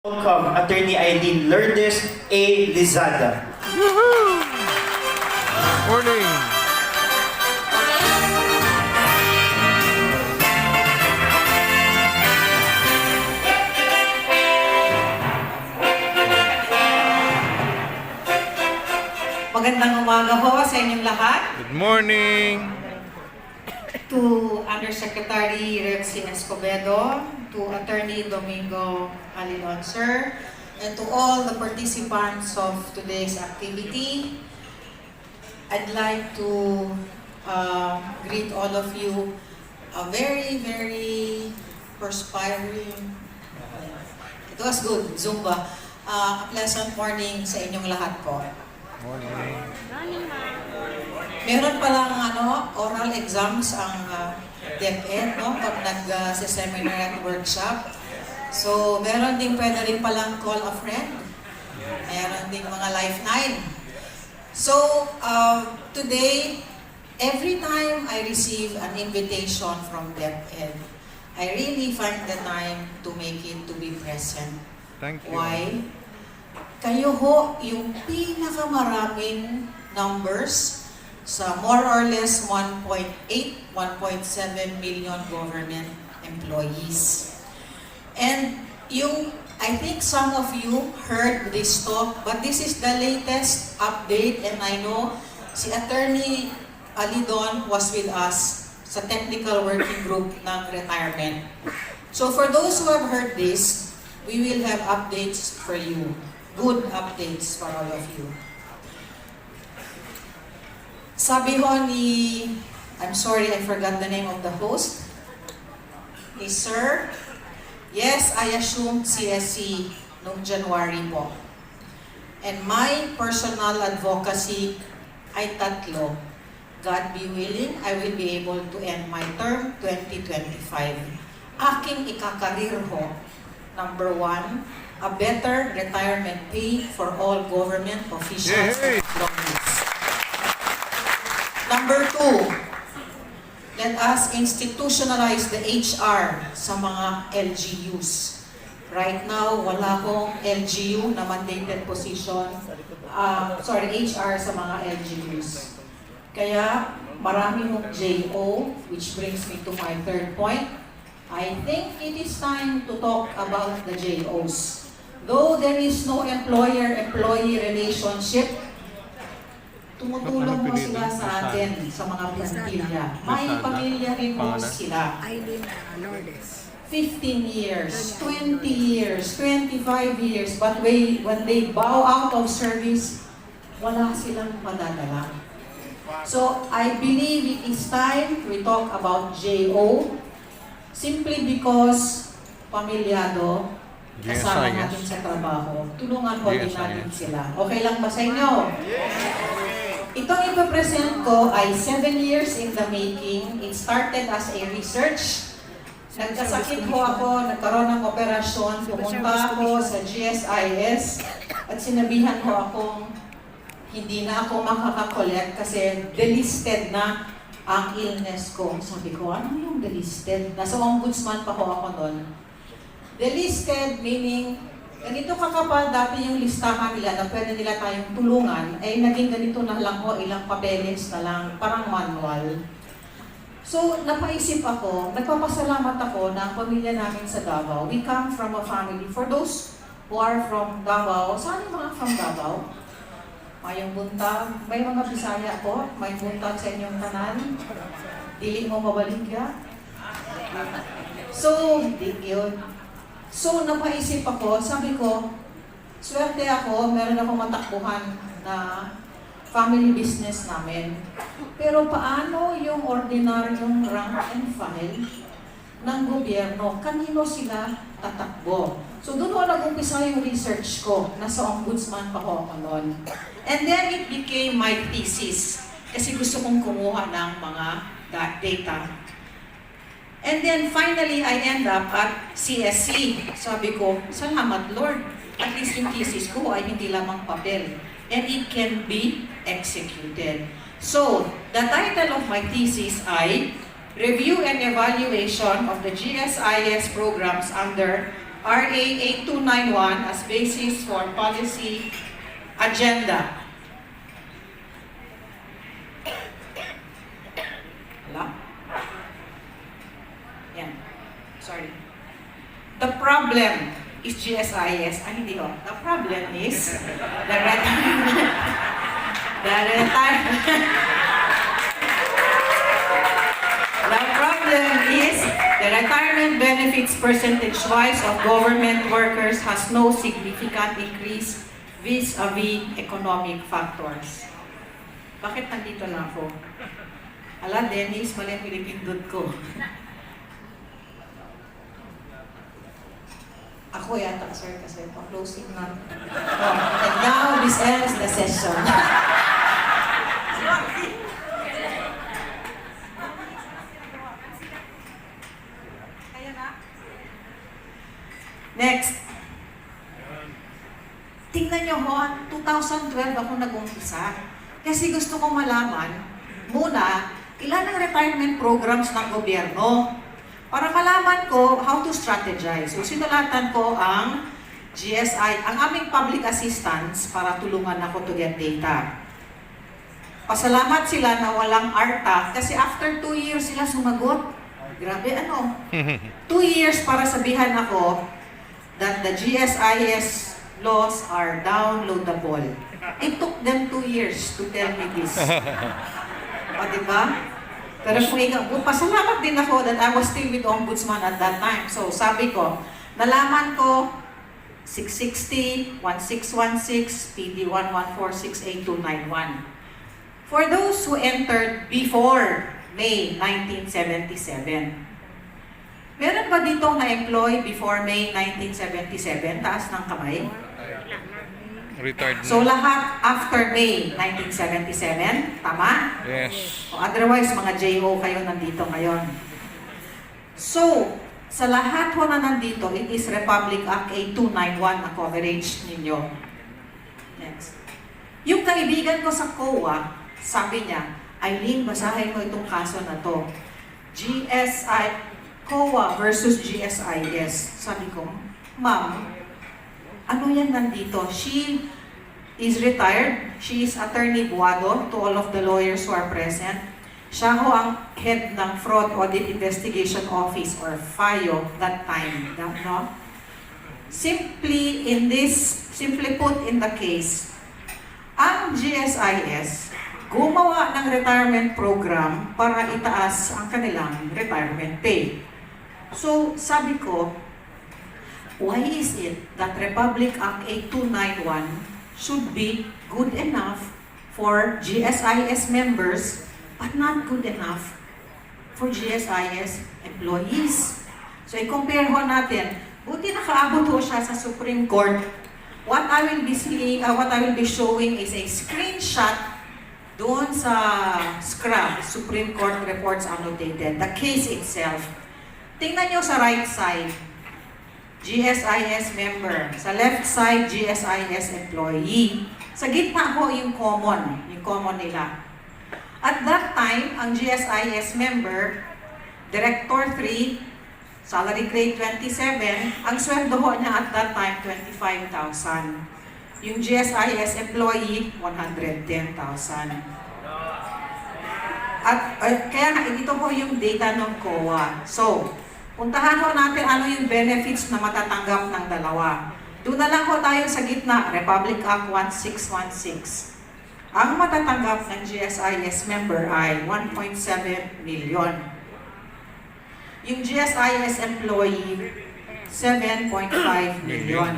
Welcome, Atty. Aileen Lourdes A. Lizada. Woohoo! Morning! Magandang umaga ho sa inyong lahat. Good morning! To Undersecretary Rexy Escobedo, to Attorney Domingo Alilon, sir, and to all the participants of today's activity. I'd like to greet all of you a very, very perspiring, it was good, Zumba, a pleasant morning sa inyong lahat po. Morning! Meron palang oral exams ang DepEd, no? Pag nag-seminar at workshop. So, meron din pwede rin palang call a friend. Meron din mga Life 9. So, today, every time I receive an invitation from DepEd, I really find the time to make it to be present. Thank you. Why? Kayo ho, yung pinakamaraming numbers sa more or less 1.8, 1.7 million government employees. And I think some of you heard this talk, but this is the latest update, and I know si Attorney Alidon was with us sa technical working group ng retirement. So for those who have heard this, we will have updates for you. Good updates for all of you. Sabi ho ni, I'm sorry, I forgot the name of the host. Ni Sir, yes, I assumed CSC noong January po. And my personal advocacy ay tatlo. God be willing, I will be able to end my term 2025. Aking ikakarir ho, number 1, a better retirement pay for all government officials and employees. Number 2, let us institutionalize the HR sa mga LGUs. Right now, wala akong LGU na mandated position, HR sa mga LGUs. Kaya, marami mong JO, which brings me to my third point. I think it is time to talk about the JOs. Though there is no employer-employee relationship, tumutulong mo sila sa atin, sa mga plantilla. May pamilya rin mo sila. Aileen, Lourdes. 15 years, 20 years, 25 years, but when they bow out of service, wala silang madadala. So, I believe it is time we talk about JO, simply because pamilyado, kasama natin sa trabaho. Tulungan po din natin sila. Okay lang ba sa inyo? Itong ipapresent ko ay 7 years in the making. It started as a research. Nagkasakit ho ako, nagkaroon ng operasyon, pumunta ako sa GSIS at sinabihan ho akong hindi na ako makakakollect kasi delisted na ang illness ko. Sabi ko, ano yung delisted? Nasa ombudsman pa ho ako noon. Delisted meaning ganito kakapal dati yung listahan nila na pwede nila tayong tulungan, ay naging ganito na lang ho, ilang papeles na lang, parang manual. So, napaisip ako, nagpapasalamat ako na ang pamilya namin sa Davao. We come from a family. For those who are from Davao, saan yung mga from Davao? Mayong buntag, may mga Bisaya po, may buntag sa inyong tanan. Dili mo mabaligya. So, hindi yun. So, napaisip ako, sabi ko, swerte ako, meron akong matakbuhan na family business namin. Pero paano yung ordinaryong rank and file ng gobyerno? Kanino sila tatakbo? So, doon ako nag-umpisa yung research ko. Nasa ombudsman pa ako noon. And then, it became my thesis. Kasi gusto kong kumuha ng mga data. And then finally, I end up at CSC. Sabi ko, salamat Lord. At least yung thesis ko ay hindi lamang papel. And it can be executed. So, the title of my thesis ay Review and Evaluation of the GSIS Programs under RA 8291 as basis for policy agenda. Wala? Yan. Sorry. The problem is GSIS. Ay, hindi oh. The problem is the retirement. The problem is the retirement benefits percentage-wise of government workers has no significant increase vis-a-vis economic factors. Bakit nandito na ako? Ala, Dennis, mali ang pinipindot ko. Ako yata, sir, kasi pa-closing na. Oh, and now, this ends the session. Next. Tingnan nyo ho, 2012 ako nag-umpisa. Kasi gusto kong malaman, muna, ilan ang retirement programs ng gobyerno para malaman ko how to strategize. So, sinulatan ko ang GSI, ang aming public assistance para tulungan ako to get data. Pasalamat sila na walang ARTA kasi after 2 years sila sumagot. Grabe, ano? 2 years para sabihan ako that the GSIS laws are downloadable. It took them 2 years to tell me this. O, diba? Pero kung ikaw, pasalamat din ako that I was still with Ombudsman at that time. So, sabi ko, nalaman ko 660, 1616, PD 114, 68291. For those who entered before May 1977, meron ba dito na-employ before May 1977? Taas ng kamay. Retired So na. lahat after May 1977? Tama? Yes. O otherwise, mga JO kayo nandito ngayon. So, sa lahat ho na nandito, it is Republic Act 8291 ang coverage ninyo. Next. Yung kaibigan ko sa COA, sabi niya, Aileen, basahin mo itong kaso na to. COA versus GSIS. Sabi ko, ma'am, ano yan nandito? She is retired. She is Attorney Buado to all of the lawyers who are present. Siya ho ang head ng Fraud Audit Investigation Office or FAIO that time. No? Simply put in the case, ang GSIS gumawa ng retirement program para itaas ang kanilang retirement pay. So, sabi ko, why is it that Republic Act 8291 should be good enough for GSIS members but not good enough for GSIS employees? So, i-compare ho natin. Buti nakaabot ho siya sa Supreme Court. What I will be showing is a screenshot doon sa SCRAB, Supreme Court Reports Annotated, the case itself. Tingnan nyo sa right side, GSIS member. Sa left side, GSIS employee. Sa gitna ho yung common nila. At that time, ang GSIS member, Director 3, salary grade 27, ang sweldo ho niya at that time, 25,000. Yung GSIS employee, 110,000. At kaya nga, ito ho yung data ng COA. So, puntahan ho natin ano yung benefits na matatanggap ng dalawa. Doon na lang ho tayo sa gitna, Republic Act 1616. Ang matatanggap ng GSIS member ay 1.7 million. Yung GSIS employee, 7.5 million.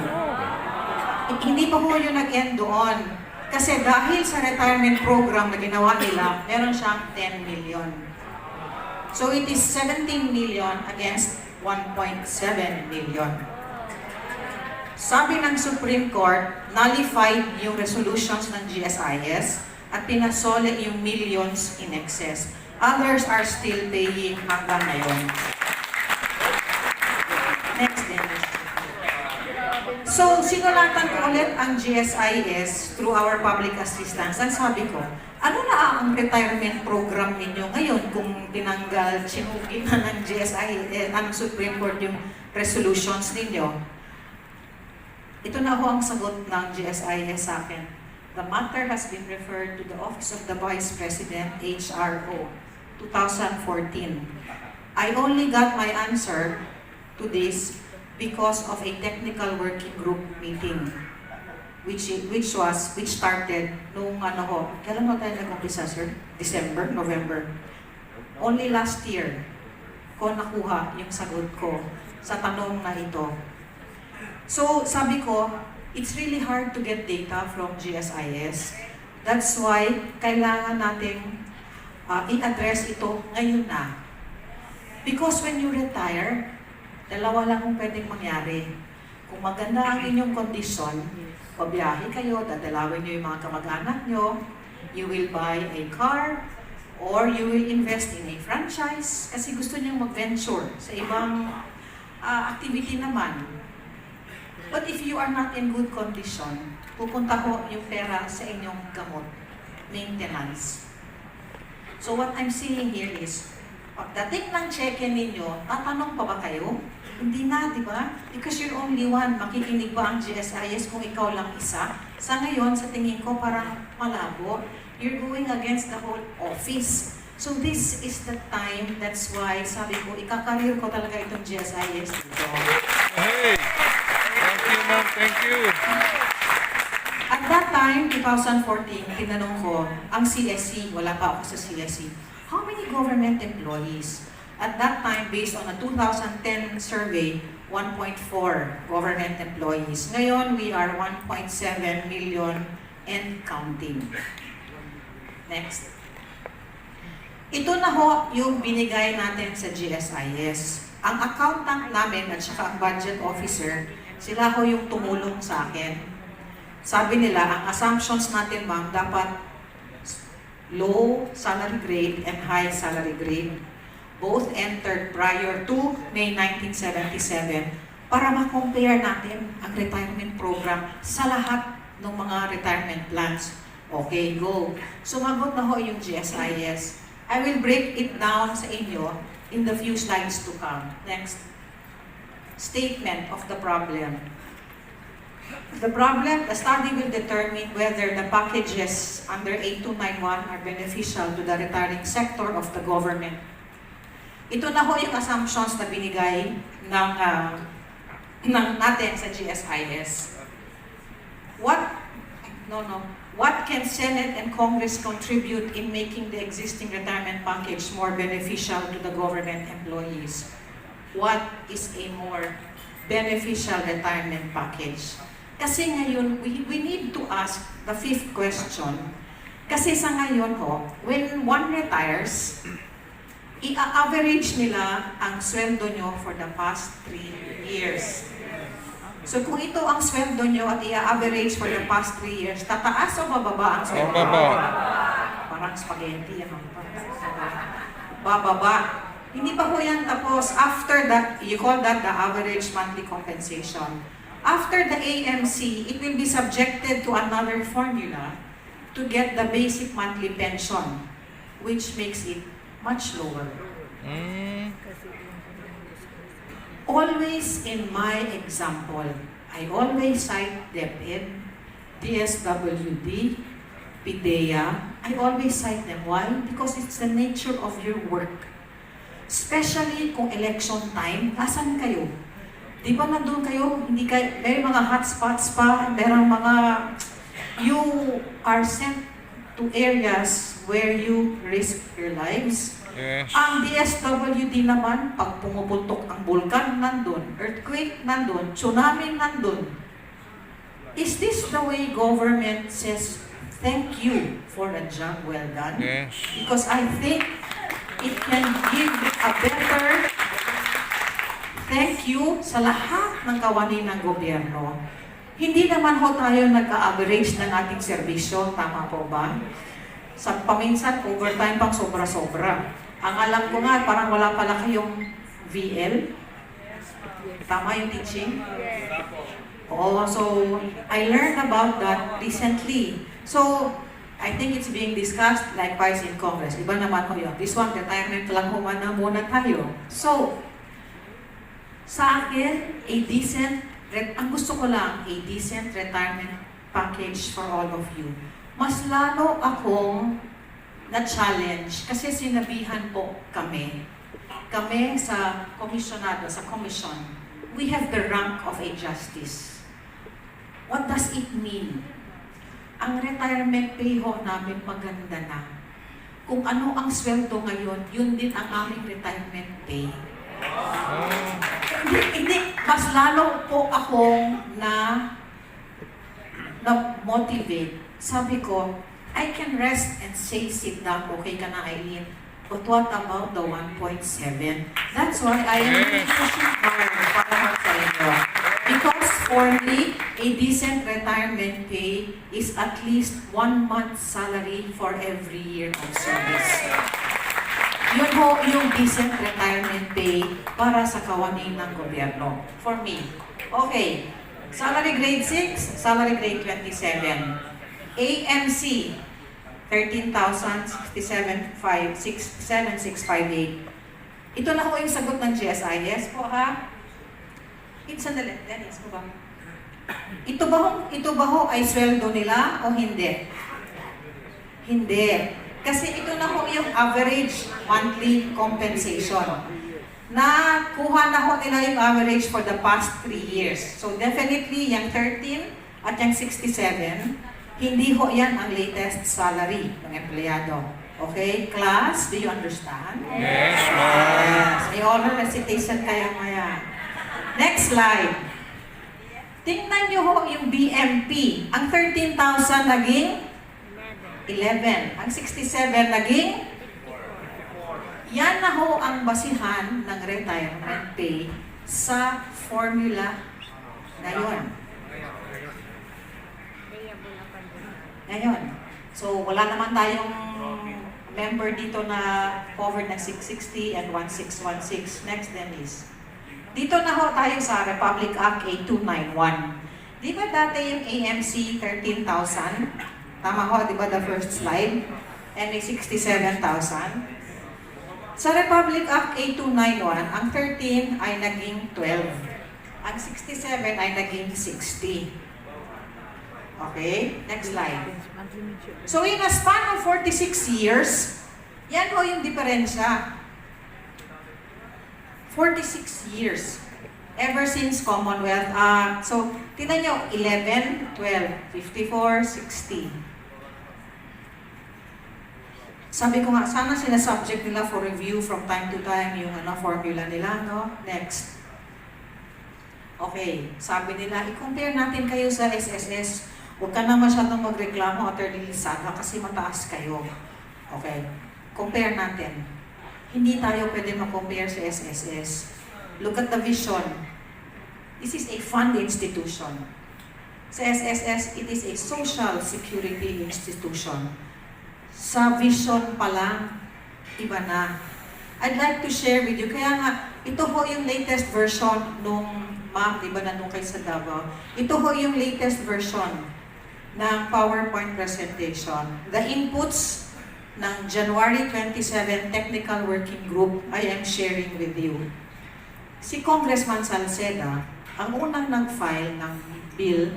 Hindi pa po yung nag-end doon. Kasi dahil sa retirement program na ginawa nila, meron siyang 10 million. So it is 17 million against 1.7 million. Sabi ng Supreme Court, nullified yung resolutions ng GSIS at pinasole yung millions in excess. Others are still paying hanggang ngayon. Next, Dennis. So, sinulatan ko ulit ang GSIS through our public assistance. Ang sabi ko, Ano na ang retirement program ninyo ngayon kung tinanggal, sinugin na ng GSI, ng Supreme Court yung resolutions ninyo? Ito na ho ang sagot ng GSIS sa akin. The matter has been referred to the Office of the Vice President, HRO, 2014. I only got my answer to this because of a technical working group meeting which started nung kailan mo tayo nag-umpisa, sir? December, November. Only last year ko nakuha yung sagot ko sa tanong na ito. So, sabi ko, it's really hard to get data from GSIS. That's why kailangan nating i-address ito ngayon na. Because when you retire, dalawa lang kung pwedeng mangyari. Kung maganda ang inyong kondisyon, pabiyahe kayo, dadalawin nyo yung mga kamag-anak nyo, you will buy a car, or you will invest in a franchise kasi gusto nyo mag-venture sa ibang activity naman. But if you are not in good condition, pupunta ho yung pera sa inyong gamot, maintenance. So what I'm seeing here is, pagdating ng check-in ninyo, tatanong pa ba kayo? Hindi na, di ba? Because you're only one. Makikinig ba ang GSIS kung ikaw lang isa? Sa ngayon, sa tingin ko, parang malabo. You're going against the whole office. So this is the time, that's why sabi ko, ikakareer ko talaga itong GSIS dito. Hey! Thank you, ma'am. Thank you. At that time, 2014, tinanong ko, ang CSC, wala pa ako sa CSC, how many government employees? At that time, based on a 2010 survey, 1.4 government employees. Ngayon, we are 1.7 million and counting. Next. Ito na ho yung binigay natin sa GSIS. Ang accountant namin at saka ang budget officer, sila ho yung tumulong sa akin. Sabi nila, ang assumptions natin, ma'am, dapat low salary grade and high salary grade. Both entered prior to May 1977 para ma-compare natin ang retirement program sa lahat ng mga retirement plans. Okay, go. Sumagot na ho yung GSIS. I will break it down sa inyo in the few slides to come. Next. Statement of the problem. The study will determine whether the packages under 8291 are beneficial to the retiring sector of the government. Ito na ho yung assumptions na binigay ng natin sa GSIS. What can Senate and Congress contribute in making the existing retirement package more beneficial to the government employees? What is a more beneficial retirement package? Kasi ngayon, we need to ask the fifth question. Kasi sa ngayon ho, when one retires, i-average nila ang sweldo nyo for the past 3 years. So kung ito ang sweldo nyo at i-average for the past 3 years, tataas o bababa ang sweldo? Bababa. Parang spaghetti. Bababa. Hindi pa ho yan tapos. After that, you call that the average monthly compensation. After the AMC, it will be subjected to another formula to get the basic monthly pension, which makes it much lower. Always in my example, I always cite DepEd, DSWD, PIDEA. I always cite them. Why? Because it's the nature of your work. Especially kung election time, asan kayo? Di ba nandun kayo? Hindi kayo, may mga hotspots pa, merong mga, you are sent to areas where you risk your lives. Yes. Ang DSWD naman, pag pumuputok ang bulkan, nandun. Earthquake, nandun. Tsunami, nandun. Is this the way government says, thank you for a job well done? Yes. Because I think it can give a better thank you sa lahat ng kawani ng gobyerno. Hindi naman ho tayo nag-average ng ating serbisyo, tama po ba? Sa paminsan, overtime pang sobra-sobra. Ang alam ko nga, parang wala pala kayong VL. Tama yung teaching? Oo, so I learned about that recently. So, I think it's being discussed likewise in Congress. Iba naman ho yun. This one, retirement lang muna tayo. So, sa akin, ang gusto ko lang, a decent retirement package for all of you. Mas lalo akong na-challenge kasi sinabihan po kami sa komisyonado, sa commission, we have the rank of a justice. What does it mean? Ang retirement pay ho namin maganda na. Kung ano ang sweldo ngayon, yun din ang aming retirement pay. Hindi, mas lalo po akong na-motivate. Sabi ko, I can rest and say, sit down, okay ka na, Aileen. But what about the 1.7? That's why I am pushing hard para sa inyo. Because for me, a decent retirement pay is at least 1 month's salary for every year of service. Yun ho yung decent retirement pay para sa kawani ng gobyerno. For me. Okay. Salary grade 6, salary grade 27. AMC, 13,067,658. Ito na ho yung sagot ng GSIS po, ha? Sandali, Dennis, po ba? Ito ba ho ay sweldo nila o hindi? Hindi. Kasi ito na ho yung average monthly compensation. Nakuha na ho nila yung average for the past 3 years. So definitely, yung 13 at yung 67, hindi ho yan ang latest salary ng empleyado. Okay? Class, do you understand? Yes, ma'am. Yes. May honor recitation kaya maya. Next slide. Tingnan nyo ho yung BMP. Ang 13,000 naging 11. Ang 67 naging yan na ho ang basihan ng retirement pay sa formula ngayon. So, wala naman tayong member dito na covered ng 660 and 1616. Next, Dennis. Dito na ho tayo sa Republic Act 8291. Di ba dati yung AMC 13,000? Tama ho, di ba the first slide? And may 67,000. Sa Republic Act 8291, ang 13 ay naging 12. Ang 67 ay naging 60. Okay? Next slide. So in a span of 46 years, yan ho yung diferensya. 46 years. Ever since Commonwealth Act. So, tingnan nyo, 11, 12, 54, 60. Sabi ko nga, sana sinasubject nila for review from time to time yung formula nila, no? Next. Okay, sabi nila, i-compare natin kayo sa SSS. Huwag ka na masyadong magreklamo, Atty. Lizada, kasi mataas kayo. Okay, compare natin. Hindi tayo pwede mag-compare sa SSS. Look at the vision. This is a fund institution. Sa SSS, it is a social security institution. Sa vision pa lang, iba na. I'd like to share with you, kaya nga, ito ho yung latest version nung ma'am, di ba nandun kayo sa Davao? Ito ho yung latest version ng PowerPoint presentation. The inputs ng January 27 Technical Working Group I am sharing with you. Si Congressman Salceda, ang unang nag-file ng bill,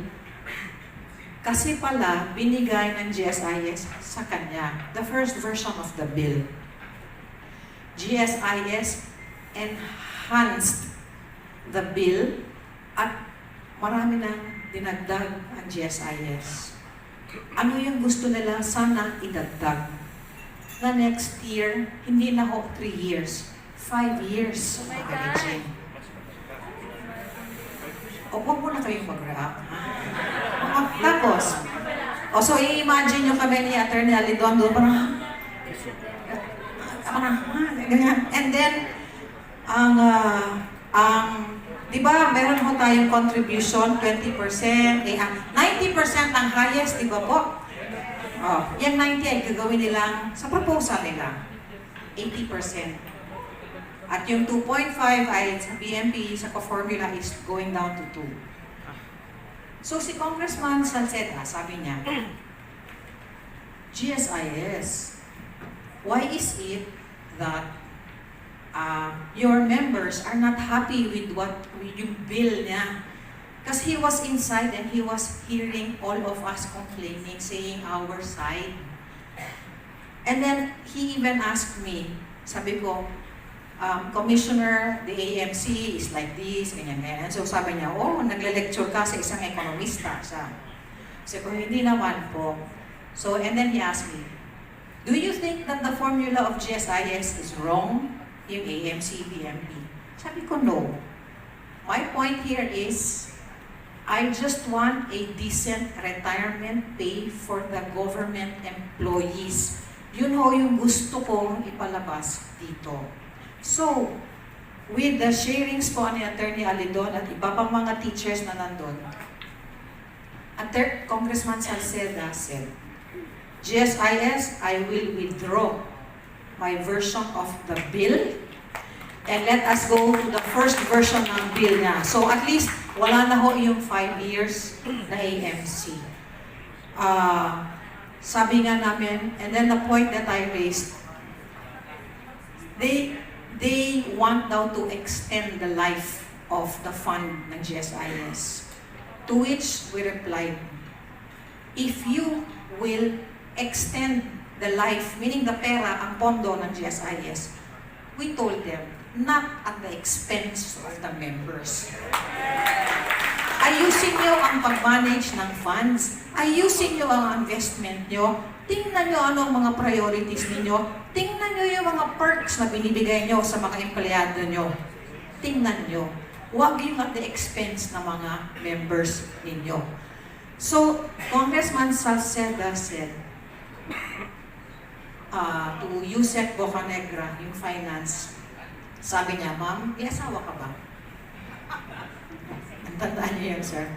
kasi pala binigay ng GSIS sa kanya, the first version of the bill. GSIS enhanced the bill at marami nang dinagdag ang GSIS. Ano yung gusto nila sana idagdag? Na next year, hindi na ho 3 years, 5 years. Oh my God! O, huwag mo na kayong mag-react. Tapos, so i-imagine nyo kami ni Atty. Alidondo, parang, ganyan. And then, di ba, meron ho tayong contribution, 20%, 90% ang highest, di ba po? Yung 90 ay gagawin nilang sa proposal nila, 80%. At yung 2.5 ay sa BMP, sa formula is going down to 2. So si Congressman Salceda, sabi niya, GSIS, why is it that your members are not happy with yung bill niya? Because he was inside and he was hearing all of us complaining, saying our side. And then he even asked me, sabi ko, Commissioner, the AMC is like this, ganyan, ganyan. So sabi niya, oh, nagle-lecture ka sa isang ekonomista. Sabi ko, hindi naman po. So, and then he asked me, do you think that the formula of GSIS is wrong? Yung AMC, BMP. Sabi ko, no. My point here is, I just want a decent retirement pay for the government employees. Yun ho yung gusto kong ipalabas dito. So, with the sharings po ni Atty. Alidon at iba pang mga teachers na nandun, Congressman Salceda said, GSIS, I will withdraw my version of the bill and let us go to the first version ng bill niya. So at least, wala na ho yung 5 years na AMC. Sabi nga namin, and then the point that I raised, they want now to extend the life of the fund ng GSIS. To which we replied, if you will extend the life, meaning the pera, ang pondo ng GSIS, we told them, not at the expense of the members. Ayusin nyo ang pag-manage ng funds. Ayusin nyo ang investment nyo. Tingnan nyo ano ang mga priorities ninyo. Tingnan nyo yung mga perks na binibigay nyo sa mga empleyado nyo. Tingnan nyo. Huwag yung at the expense ng mga members ninyo. So, Congressman Salceda said, to Yusek Bocanegra, yung finance, sabi niya, ma'am, may asawa ka ba? Tandaan niyo yan, sir.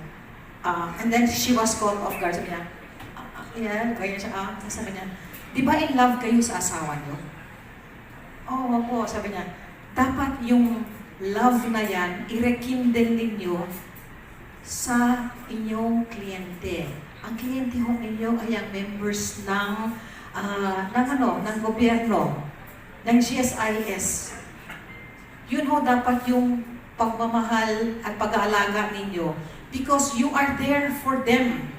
And then she was caught off guard. Sabi niya, yeah, ganyan siya. Sabi niya, di ba in love kayo sa asawa niyo? Oo po, sabi niya, dapat yung love na yan, i-rekindle ninyo sa inyong kliyente. Ang kliyente ho ninyo ay ang members ng gobyerno, ng GSIS. Yun ho dapat yung pagmamahal at pag-aalaga ninyo because you are there for them.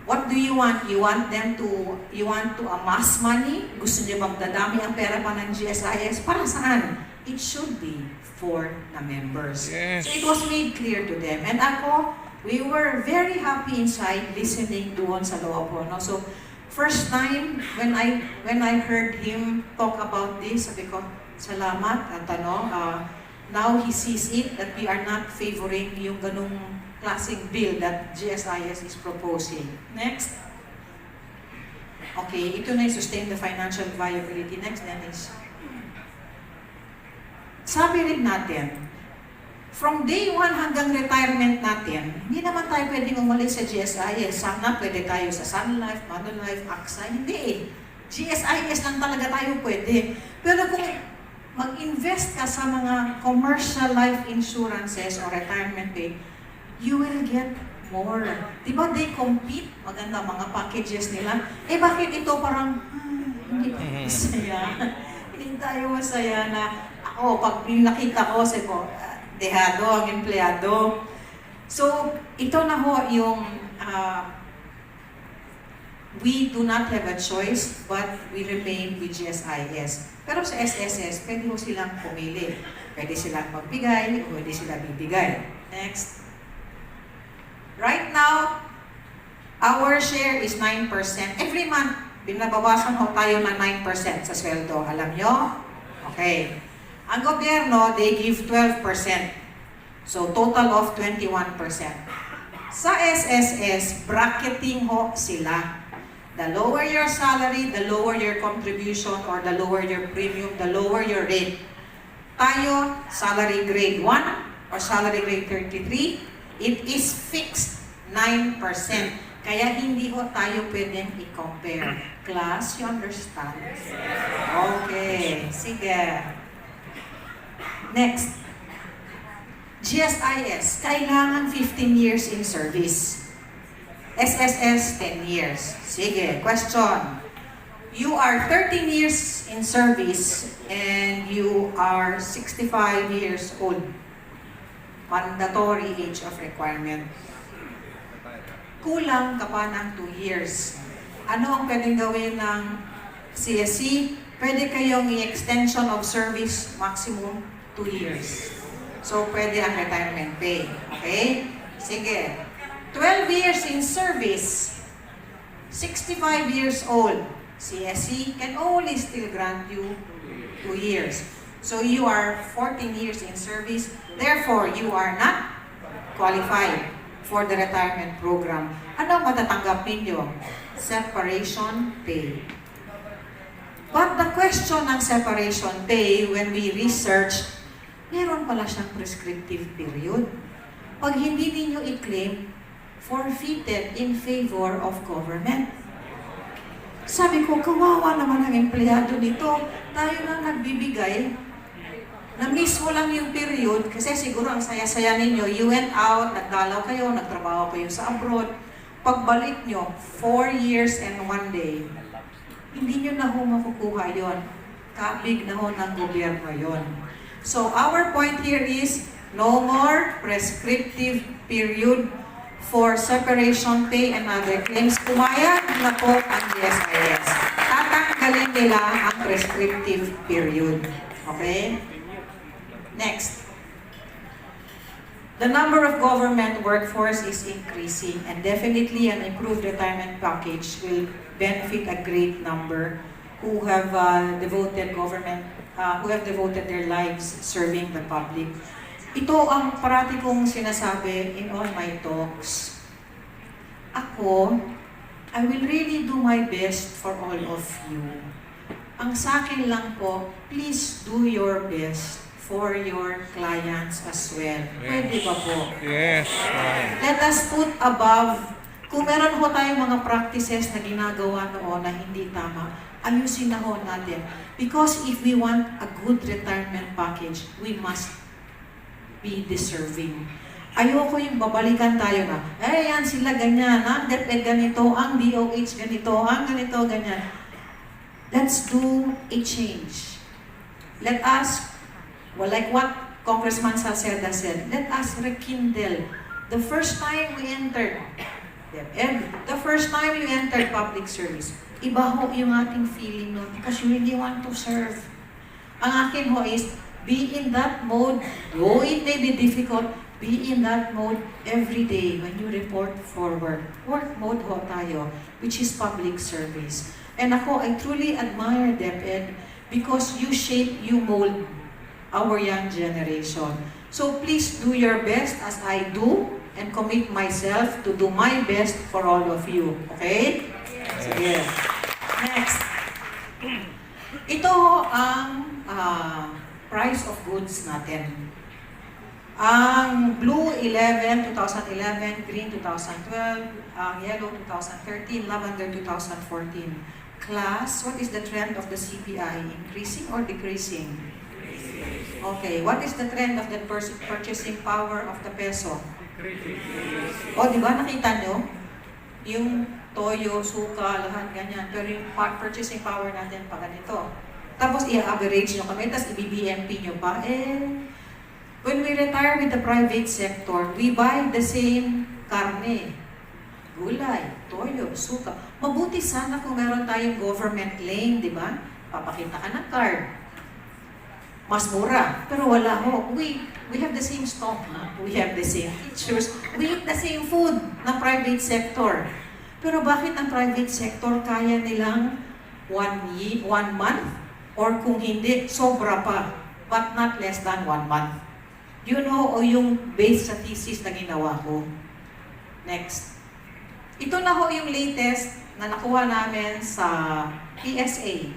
What do you want? You want to amass money? Gusto niyo bang dadami ang pera pa ng GSIS? Para saan? It should be for the members. Yes. So it was made clear to them. And ako, we were very happy inside listening doon sa loob ko. No? So first time when I heard him talk about this, sabi ko, salamat at now he sees it that we are not favoring yung ganung klaseng bill that GSIS is proposing. Next. Okay, ito na yung sustain the financial viability. Next, Dennis. Sabi rin natin, from day 1 hanggang retirement natin, hindi naman tayo pwedeng umalis sa GSIS. Sana pwede tayo sa Sun Life, Manulife, AXA. Hindi eh. GSIS lang talaga tayo pwede. Pero kung mag-invest ka sa mga commercial life insurances or retirement pay, you will get more. Di ba they compete? Maganda mga packages nila. Eh bakit ito parang, hindi pa masaya. Hindi tayo masaya na, ako, pag nakita ko, sabi ko, dehado ang empleyado. So, ito na ho yung, we do not have a choice, but we remain with GSIS. Pero sa SSS, pwede mo silang pumili. Pwede silang magbigay, pwede silang bibigay. Next. Right now, our share is 9%. Every month, binabawasan ho tayo ng 9% sa sweldo. Alam nyo? Okay. Ang gobyerno, they give 12%. So, total of 21%. Sa SSS, bracketing ho sila. The lower your salary, the lower your contribution, or the lower your premium, the lower your rate. Tayo, salary grade 1 or salary grade 33, it is fixed 9%. Kaya hindi ho tayo pwedeng i-compare. Class, you understand? Okay, sige. Next. GSIS, kailangan 15 years in service. SSS, 10 years. Sige, question. You are 13 years in service and you are 65 years old. Mandatory age of requirement. Kulang ka pa ng 2 years. Ano ang pwedeng gawin ng CSC? Pwede kayong i-extension of service maximum 2 years. So, pwede ang retirement pay. Okay? Sige. 12 years in service, 65 years old. CSC can only still grant you 2 years. So you are 14 years in service, therefore you are not qualified for the retirement program. Ano matatanggap ninyo? Separation pay. But the question ng separation pay, when we research, meron pala siyang prescriptive period. Pag hindi ninyo i-claim, forfeited in favor of government. Sabi ko, kawawa naman ang empleyado nito. Tayo na nagbibigay. Na-miss mo lang yung period kasi siguro ang saya-saya ninyo. You went out, nagdalaw kayo, nagtrabaho kayo sa abroad. Pagbalik nyo, 4 years and 1 day. Hindi nyo na ho makukuha yun. Kabig na ho ng gobyerno yun. So our point here is no more prescriptive period for separation pay and other claims. Pumayag na po ang DSIS. Tatanggalin nila ang prescriptive period. Okay? Next. The number of government workforce is increasing and definitely an improved retirement package will benefit a great number who have devoted their lives serving the public. Ito ang parati kong sinasabi in all my talks. Ako, I will really do my best for all of you. Ang sa akin lang po, please do your best for your clients as well. Yes. Pwede ba po? Yes. Let us put above, kung meron ho tayong mga practices na ginagawa noon na hindi tama, ayusin na ho natin. Because if we want a good retirement package, we must be deserving. Ayoko yung babalikan tayo na, yan sila ganyan, ang DepEd ganito, ang DOH ganito, ang ganito, ganyan. Let's do a change. Let us, well, like what Congressman Salceda said, let us rekindle. The first time we entered DepEd, the first time you entered public service, iba ho yung ating feeling nun because you really want to serve. Ang akin ho is, be in that mode, though it may be difficult, be in that mode every day when you report for work. Work mode ho tayo, which is public service. And ako, I truly admire DepEd because you shape, you mold our young generation. So please do your best as I do and commit myself to do my best for all of you. Okay? Sige. Next. Ito ang price of goods natin. Ang blue 2011, green 2012, ang yellow 2013, lavender 2014. Class, what is the trend of the CPI? Increasing or decreasing? Okay, what is the trend of the purchasing power of the peso? O, di ba nakita nyo? Yung toyo, suka, lahat ganyan. Pero yung purchasing power natin pa ganito. Tapos i-average nyo kami, tapos i-BBMP nyo pa. When we retire with the private sector, we buy the same karne, gulay, toyo, suka. Mabuti sana kung meron tayong government lane, di ba? Papakita ka ng card. Mas mura. Pero wala ho. We have the same stock. We have the same features. We eat the same food ng private sector. Pero bakit ang private sector kaya nilang 1 month? Or kung hindi, sobra pa. But not less than 1 month. Yun ho, o yung base sa thesis na ginawa ko. Next. Ito na ho yung latest na nakuha namin sa PSA.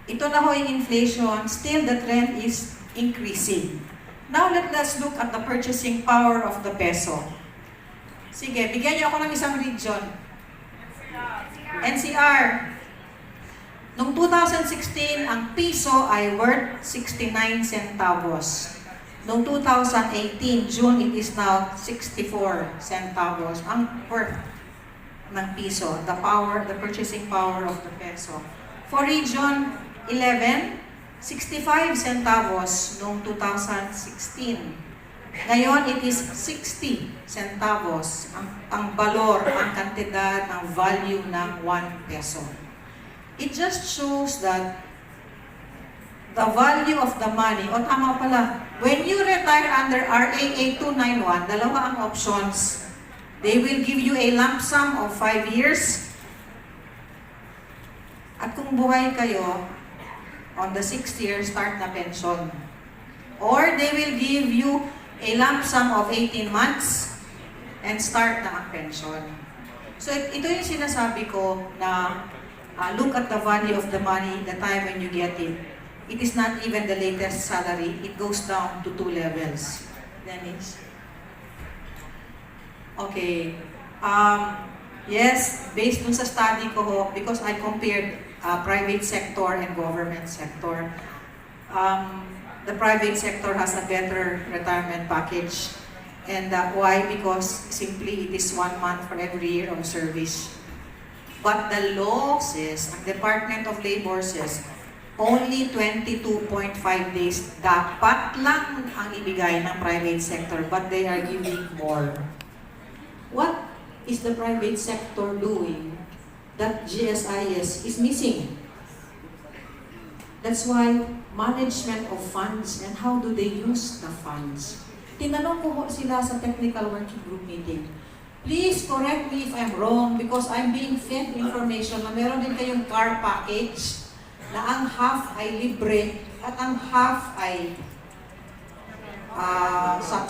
Ito na ho yung inflation. Still, the trend is increasing. Now, let us look at the purchasing power of the peso. Sige, bigyan niyo ako ng isang region. NCR. Noong 2016, ang piso ay worth 69 centavos. Noong 2018, June, it is now 64 centavos ang worth ng piso, the purchasing power of the peso. For Region 11, 65 centavos noong 2016. Ngayon, it is 60 centavos ang balor, ang kantidad, ang value ng 1 peso. It just shows that the value of the money, o tama pala, when you retire under RA 8291, dalawa ang options. They will give you a lump sum of 5 years. At kung buhay kayo, on the 6th year, start na pension. Or they will give you a lump sum of 18 months and start na ang pension. So ito yung sinasabi ko na look at the value of the money the time when you get it. It is not even the latest salary. It goes down to 2 levels. Dennis? Okay. Yes, based dun sa study ko, because I compared private sector and government sector, the private sector has a better retirement package. And why? Because simply it is 1 month for every year of service. But the law says, ang Department of Labor says, only 22.5 days dapat lang ang ibigay ng private sector, but they are giving more. What is the private sector doing that GSIS is missing? That's why management of funds and how do they use the funds. Tinanong ko sila sa technical working group meeting. Please correct me if I'm wrong because I'm being fed information na meron din kayong car package na ang half ay libre at ang half ay sa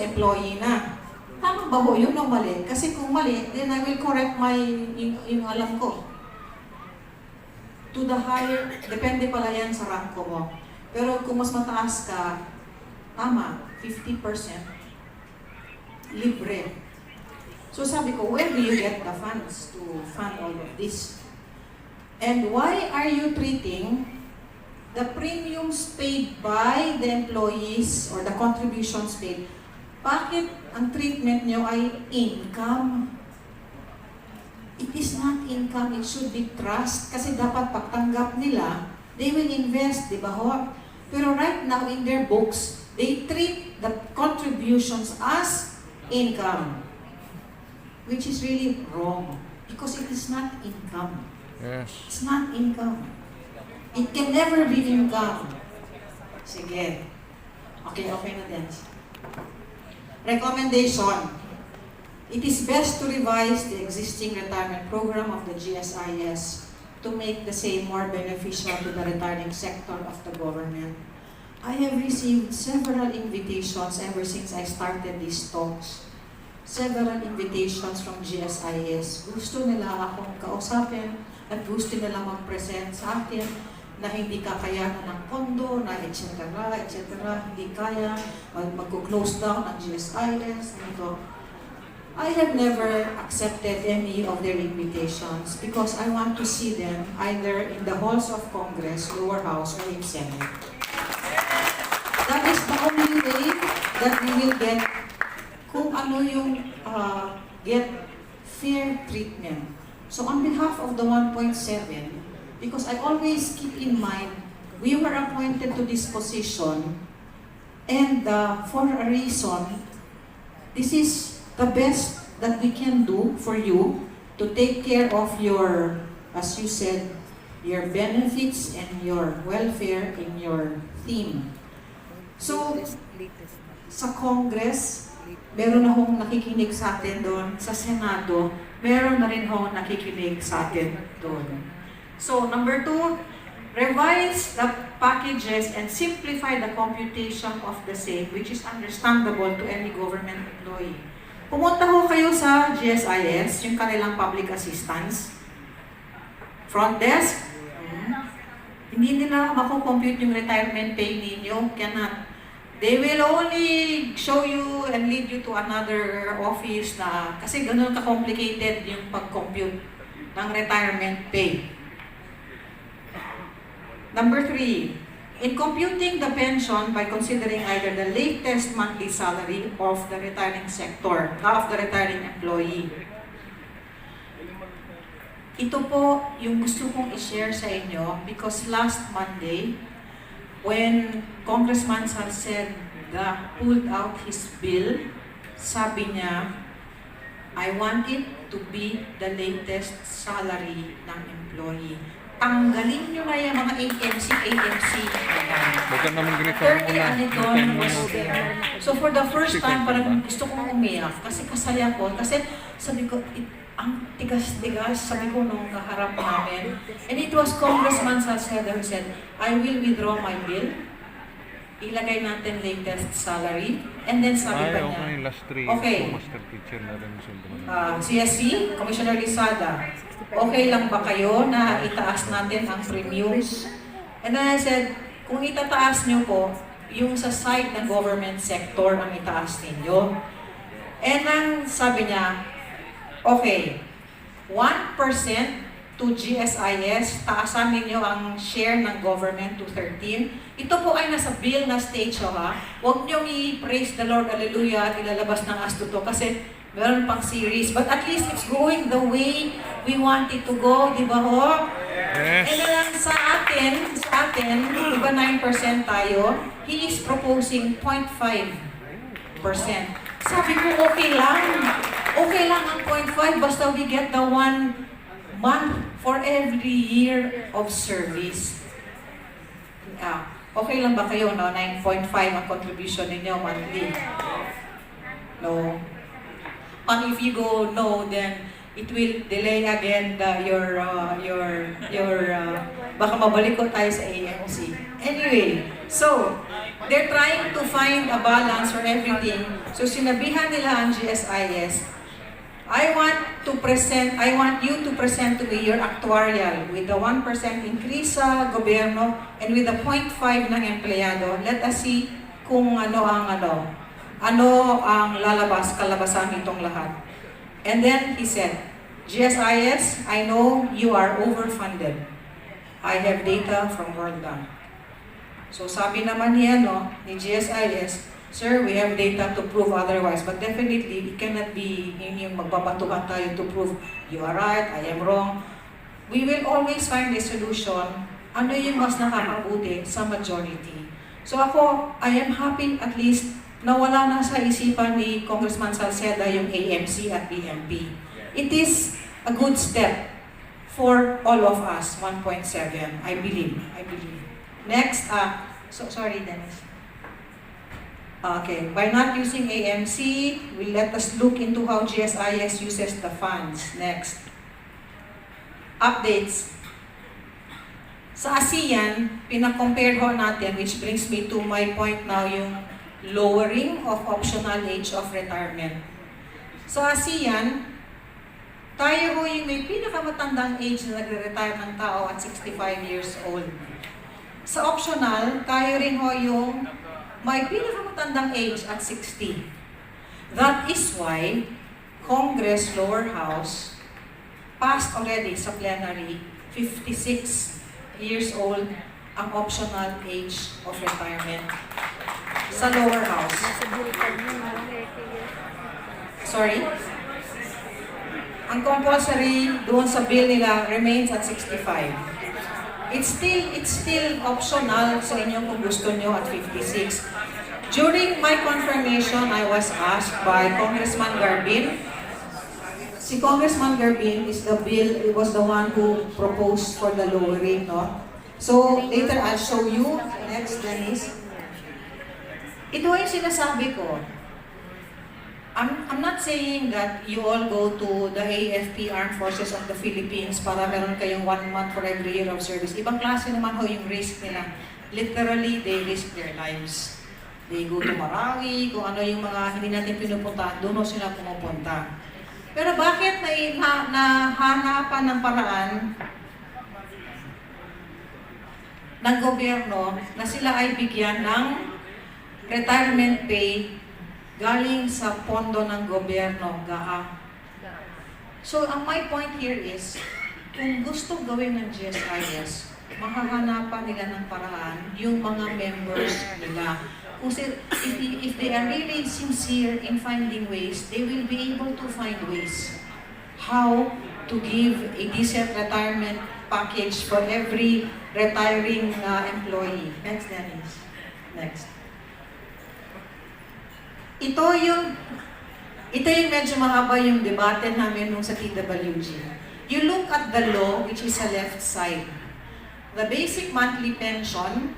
employee na. Tama ba ho yun o mali? Kasi kung mali, then I will correct yung alam ko. To the higher, depende pala yan sa rank ko mo. Pero kung mas mataas ka, tama, 50% libre. So sabi ko, where do you get the funds to fund all of this? And why are you treating the premiums paid by the employees or the contributions paid? Bakit ang treatment nyo ay income? It is not income, it should be trust. Kasi dapat pagtanggap nila, they will invest, di ba ho? Pero right now in their books, they treat the contributions as income. Which is really wrong. Because it is not income. Yes. It's not income. It can never be income. Sige. Okay na din. Recommendation. It is best to revise the existing retirement program of the GSIS to make the same more beneficial to the retiring sector of the government. I have received several invitations ever since I started these talks. Several invitations from GSIS. Gusto nila akong kausapin at gusto nila mag-present sa akin na hindi kakayanan ng pondo, na etc. Hindi kaya, mag-close down ang GSIS. I have never accepted any of their invitations because I want to see them either in the halls of Congress, lower house, or in Senate. That is the only way that we will get kung ano yung get fair treatment. So on behalf of the 1.7, because I always keep in mind, we were appointed to this position and for a reason, this is the best that we can do for you to take care of your, as you said, your benefits and your welfare in your theme. So, sa Congress, meron na hong nakikinig sa atin doon. Sa Senado, meron na rin hong nakikinig sa atin doon. So, number 2, revise the packages and simplify the computation of the same, which is understandable to any government employee. Pumunta ho kayo sa GSIS, yung kanilang public assistance. Front desk, hindi nila makukompute yung retirement pay ninyo. Cannot. They will only show you and lead you to another office na, kasi ganun ka-complicated yung pag-compute ng retirement pay. Number 3, In computing the pension by considering either the latest monthly salary of the retiring sector, of the retiring employee. Ito po yung gusto kong i-share sa inyo because last Monday, when Congressman Salceda pulled out his bill, sabi niya, I want it to be the latest salary ng employee. Tanggalin nyo na yung mga AMC. Huwag ka naman ganito Attorney muna. Aileen was there. So for the first time, parang gusto kong umiyak kasi kasaya ko. Kasi sabi ko, ang tigas-tigas, sabi ko nung kaharap namin. And it was Congressman Salceda who said, I will withdraw my bill. Ilagay natin latest salary. And then sabi pa niya, okay, last 3 okay. master teacher na rin sundo. CSC, Commissioner-Csc, okay lang ba kayo na itaas natin ang premiums? And then I said, kung itataas nyo po, yung sa side ng government sector ang itaas ninyo. And ang sabi niya, okay, 1% to GSIS, taasan ninyo ang share ng government to 13. Ito po ay nasa bill na stage ha. Huwag niyong i-praise the Lord, hallelujah, at ilalabas ng asto to kasi meron pang series. But at least it's going the way we want it to go, di ba ho? Yes. And then sa atin, di ba 9% tayo, he is proposing 0.5%. Sabi ko, okay lang. Okay lang ang 0.5 basta we get the 1 month for every year of service. Okay lang ba kayo, no? 9.5 ang contribution ninyo monthly? No. And if you go no, then it will delay again baka mabalik ko tayo sa AMC. Anyway, so, they're trying to find a balance for everything. So, sinabihan nila ang GSIS, I want you to present to me your actuarial with the 1% increase sa gobyerno and with the 0.5 ng empleyado. Let us see kung ano ang kalabasan nitong lahat. And then he said, GSIS, I know you are overfunded. I have data from World Bank. So sabi naman niya, ni GSIS, Sir, we have data to prove otherwise, but definitely it cannot be yung magbabatuhan tayo to prove you are right, I am wrong. We will always find a solution. Ano yung mas nakakabuti sa majority? So ako, I am happy at least na wala na sa isipan ni Congressman Salceda yung AMC at BMP. It is a good step for all of us, 1.7, I believe. Next, sorry Dennis. Okay, by not using AMC, will let us look into how GSIS uses the funds. Next. Updates. Sa ASEAN, pinakompare ho natin, which brings me to my point now, yung lowering of optional age of retirement. Sa ASEAN, tayo ho yung may pinakamatandang age na nagre-retire ng tao at 65 years old. Sa optional, tayo rin ho yung may pinakamatandang age at 60. That is why Congress lower house passed already sa plenary 56 years old ang optional age of retirement sa lower house. Sorry? Ang compulsory doon sa bill nila remains at 65. It's still optional sa inyo kung gusto nyo at 56. During my confirmation, I was asked by Congressman Garbin. Si Congressman Garbin was the one who proposed for the lowering, no? So, later I'll show you. Next, Dennis. Ito yung sinasabi ko. I'm not saying that you all go to the AFP Armed Forces of the Philippines para meron kayong 1 month for every year of service. Ibang klase naman ho yung risk nila. Literally, they risk their lives. They go to Marawi, kung ano yung mga hindi natin pinupunta, doon sila pumupunta. Pero bakit nahanapan ng paraan ng gobyerno na sila ay bigyan ng retirement pay galing sa pondo ng gobyerno, GAA. So, my point here is, kung gusto gawin ng GSIS, mahahanapan nila ng paraan yung mga members nila. Kasi if they are really sincere in finding ways, they will be able to find ways how to give a decent retirement package for every retiring employee. Next, Dennis. Next. Ito yung medyo mahaba yung debate namin nung sa TWG. You look at the law, which is sa left side. The basic monthly pension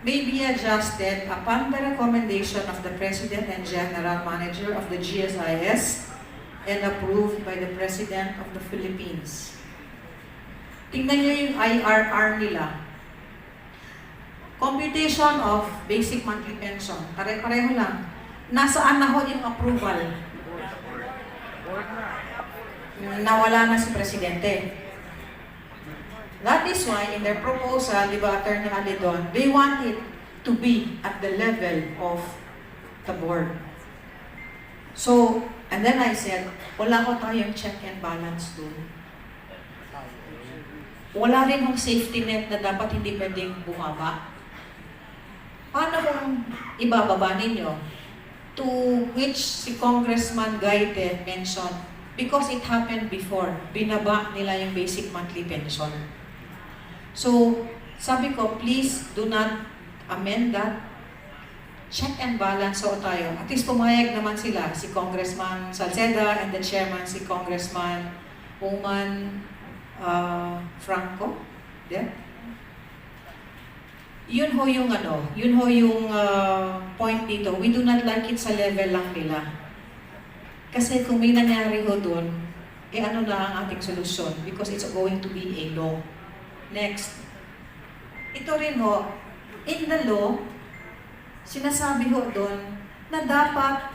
may be adjusted upon the recommendation of the President and General Manager of the GSIS and approved by the President of the Philippines. Tingnan nyo yung IRR nila. Computation of basic monthly pension. Pare-pareho lang. Nasaan na ho yung approval? Nawala na si Presidente. That is why in their proposal, di ba, Atty. Alidon, they want it to be at the level of the board. So, and then I said, wala ko tayong check and balance doon. Wala rin yung safety net na dapat hindi pwedeng bumaba. Paano kung ibababa ninyo? To which si Congressman Gaite mentioned, because it happened before, binaba nila yung basic monthly pension. So, sabi ko, please do not amend that. Check and balance so tayo. At least pumayag naman sila, si Congressman Salceda and the chairman, si Congressman Oman Franco. Yeah? Yun ho yung point dito. We do not like it sa level lang nila. Kasi kung may nangyari ho doon, ano na ang ating solusyon? Because it's going to be a law. Next. Ito rin ho, in the law, sinasabi ho doon na dapat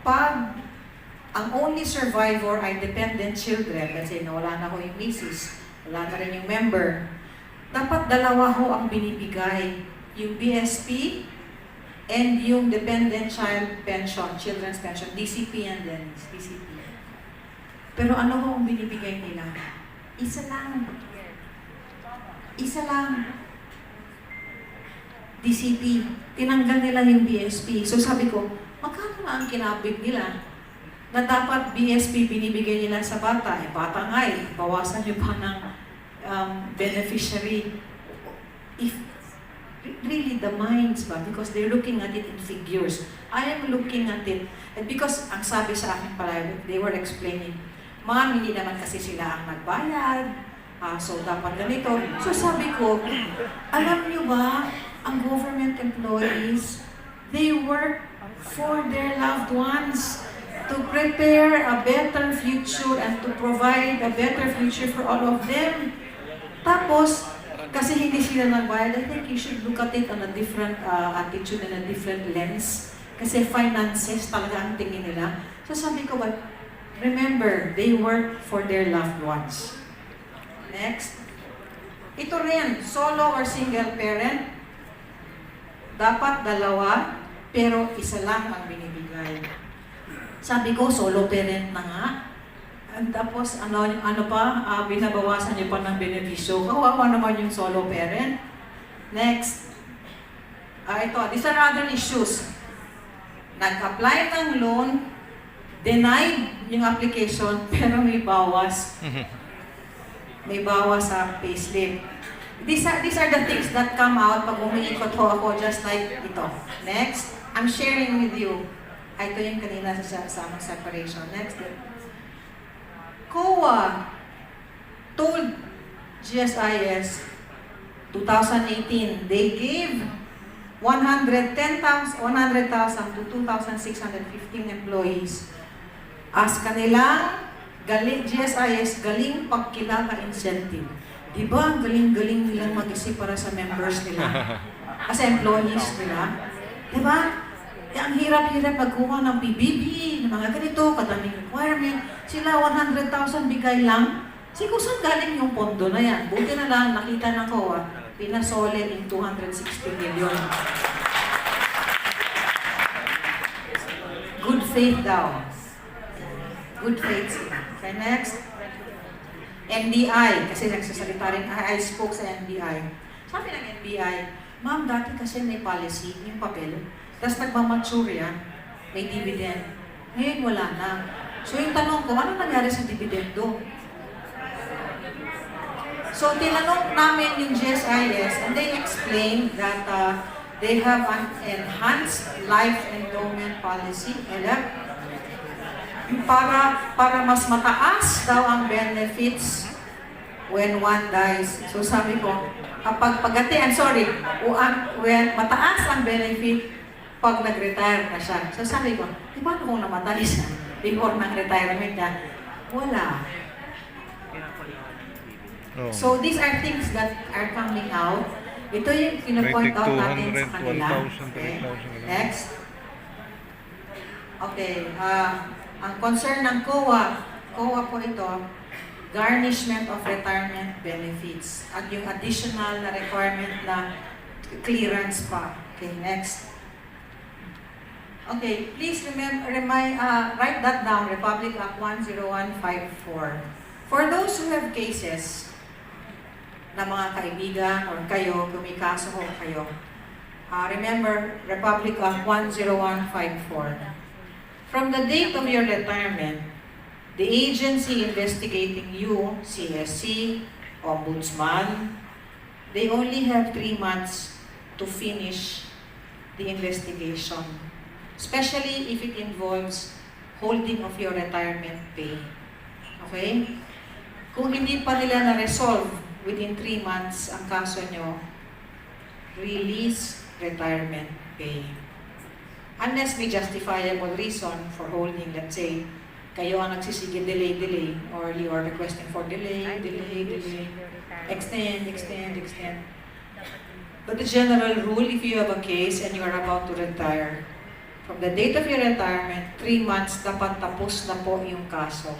pag ang only survivor ay dependent children, kasi nawala na ho yung misis, wala na rin yung member, dapat dalawa ho ang binibigay, yung BSP and yung dependent child pension, children's pension, DCP and then DCP. Pero ano ho ang binibigay nila? Isa lang. Isa lang. DCP. Tinanggal nila yung BSP. So sabi ko, magkano na ang kinabig nila? Na dapat BSP binibigay nila sa bata. Bata nga bawasan nyo pa ng beneficiary. If really the minds ba? Because they're looking at it in figures. I am looking at it. And because ang sabi sa akin pala, they were explaining, ma'am, hindi naman kasi sila ang nagbayad. So dapat ganito. So sabi ko, alam nyo ba, ang government employees, they work for their loved ones to prepare a better future and to provide a better future for all of them. Tapos, kasi hindi sila nagbayad, I think you should look at it on a different attitude and a different lens. Kasi finances talaga ang tingin nila. So sabi ko, but remember, they work for their loved ones. Next. Ito rin, solo or single parent, dapat dalawa, pero isa lang ang binibigay. Sabi ko, solo parent na nga. And tapos, ano pa, binabawasan niyo pa ng benepisyo. Kawawa naman yung solo parent. Next. Ito, these are other issues. Nag-apply ng loan, denied yung application, pero may bawas. May bawas sa payslip. These are the things that come out pag umiikot ho ako, just like ito. Next, I'm sharing with you. Ito yung kanina sa separation. Next. COA told GSIS 2018, they gave 100,000 to 2,615 employees as kanilang GSIS galing pagkilala incentive. Diba ang galing-galing nilang mag-isip para sa members nila? As employees nila? Diba? Ang hirap-hirap magkuha ng PBB, ng mga ganito, kadaming requirement. Sila 100,000 bigay lang. Siguro saan galing yung pondo na yan? Buti na lang, nakita na ko, pinasole in 260 million. Good faith daw. Good faith sila. Okay, next. NBI, kasi nagsasalita rin, I spoke sa NBI. Sabi ng NBI, ma'am, dati kasi may policy, yung papel, tapos nagmamature yan, may dividend. Ngayon wala na. So yung tanong ko, ano nangyari sa dividend doon? So tinanong namin yung GSIS, and they explained that they have an enhanced life endowment policy, para mas mataas daw ang benefits when one dies. So sabi ko, when mataas ang benefit pag nag-retire na siya. So sabi ko, di ba kung namatay siya before ng retirement niya? Wala. Oh. So these are things that are coming out. Ito yung pinapoint out natin sa kanila. 1,000, Okay. 3,000. Next. Okay. Ang concern ng COA po ito, garnishment of retirement benefits at yung additional na requirement na clearance pa. Okay, next. Okay, please write that down, Republic Act 10154. For those who have cases na mga kaibigan or kayo, kung may kaso ho kayo, remember Republic Act 10154. From the date of your retirement, the agency investigating you, CSC, Ombudsman, they only have 3 months to finish the investigation, especially if it involves holding of your retirement pay. Okay? Kung hindi pa nila na-resolve within 3 months ang kaso nyo, release retirement pay. Unless may justifiable reason for holding, let's say, kayo ang nagsisige, delay, or you are requesting for delay, extend. But the general rule, if you have a case and you are about to retire, from the date of your retirement, 3 months dapat tapos na po yung kaso.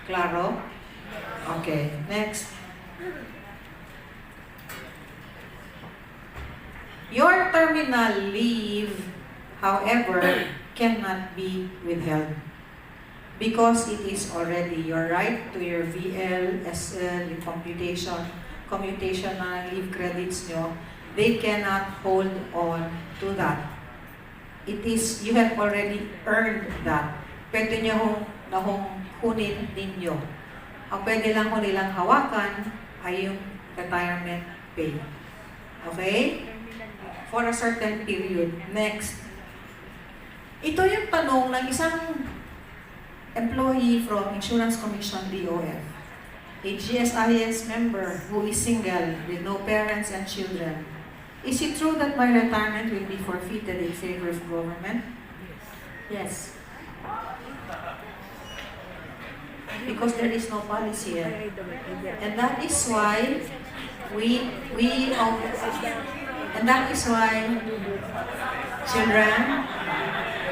Klaro? Okay, next. Your terminal leave, however, cannot be withheld because it is already your right to your VL, SL, yung commutation na leave credits nyo. They cannot hold on to that. It is, you have already earned that. Pwede nyo kunin ninyo. Ang pwede lang ko nilang hawakan ay yung retirement pay. Okay? For a certain period. Next. Ito yung tanong ng isang employee from Insurance Commission DOF, a GSIS member who is single with no parents and children. Is it true that my retirement will be forfeited in favor of government? Yes. Because there is no policy yet. And that is why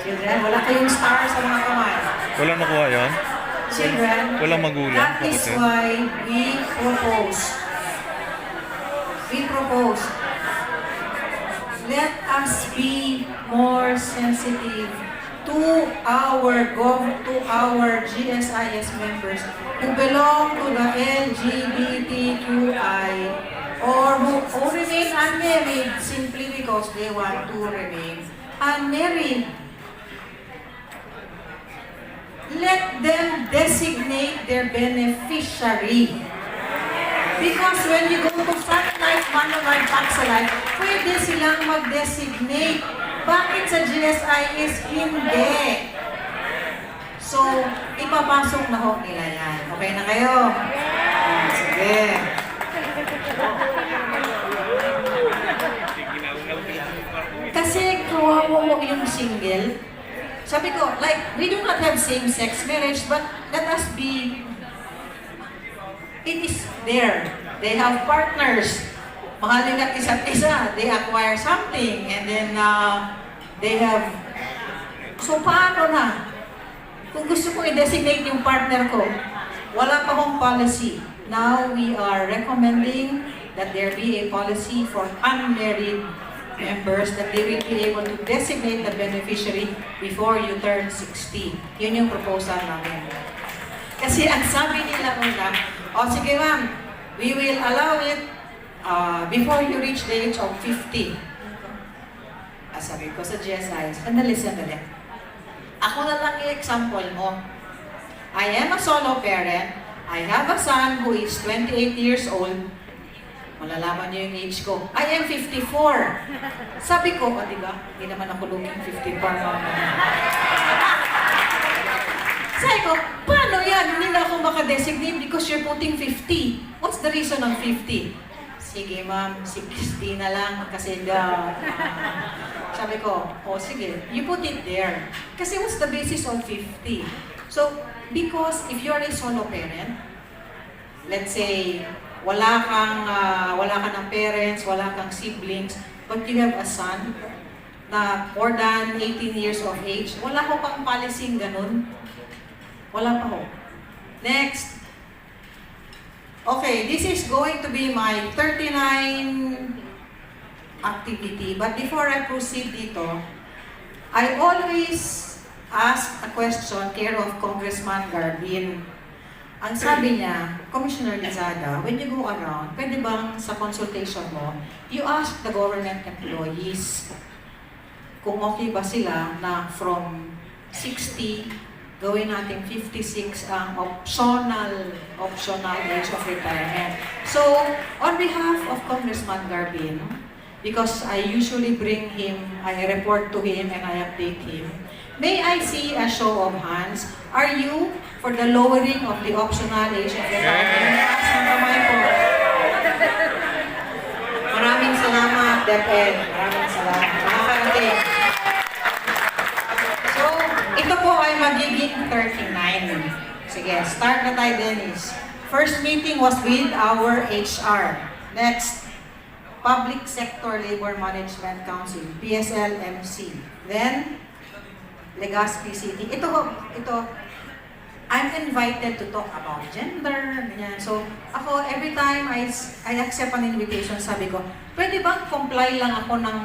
children, wala kayong stars sa mga kamay. Wala nakuha yan? Children, Walang magulang. that is Bakit? why we propose, let us be more sensitive to our GSIS members who belong to the LGBTQI or who remain unmarried simply because they want to remain unmarried. Let them designate their beneficiary. Because when you go to Sunlight, Manulife, Paxalife, pwede silang mag-designate. Bakit sa GSIS hindi? So, ipapasok na ho nila yan. Okay na kayo? Sige. Kasi kawawa mo yung single. Sabi ko, like, we do not have same-sex marriage, but let us be, it is there. They have partners. Mahalin at isa't isa. They acquire something, and then they have, so paano na? Kung gusto ko i-designate yung partner ko, wala pa akong policy. Now, we are recommending that there be a policy for unmarried members that they will be able to designate the beneficiary before you turn 60. Yun yung proposal namin. Kasi ang sabi nila una, sige ma'am, we will allow it before you reach the age of 50. Sabi ko sa GSI, sandali. Ako na lang i-example mo. I am a solo parent. I have a son who is 28 years old. Malalaman niyo yung age ko. I am 54. Sabi ko, diba? Hindi naman ako looking 54. Sabi ko, paano yan? Hindi na ako makadesignate because you're putting 50. What's the reason of 50? Sige ma'am, 60 na lang kasi sabi ko, sige, you put it there. Kasi what's the basis of 50? So, because if you're a solo parent, let's say, wala ka ng parents, wala kang siblings, but you have a son na more than 18 years of age, wala ko pang policy ganun. Wala pa ho. Next. Okay, this is going to be my 39 activity. But before I proceed dito, I always ask a question care of Congressman Garbin. Ang sabi niya, Commissioner Lizada, when you go around, pwede bang sa consultation mo, you ask the government employees kung okay ba sila na from 60, gawin natin 56 ang optional age of retirement. So, on behalf of Congressman Garbin, because I usually bring him, I report to him and I update him, may I see a show of hands? Are you for the lowering of the optional age of retirement? Taas ng kamay po. Maraming salamat, DepEd. Maraming salamat. Nakakarating. So, ito po ay magiging 39. Sige, start na tayo, Dennis. First meeting was with our HR. Next, Public Sector Labor Management Council, PSLMC. Then, Legazpi City. Ito, I'm invited to talk about gender, ganyan. So, ako, every time I accept an invitation, sabi ko, pwede bang comply lang ako ng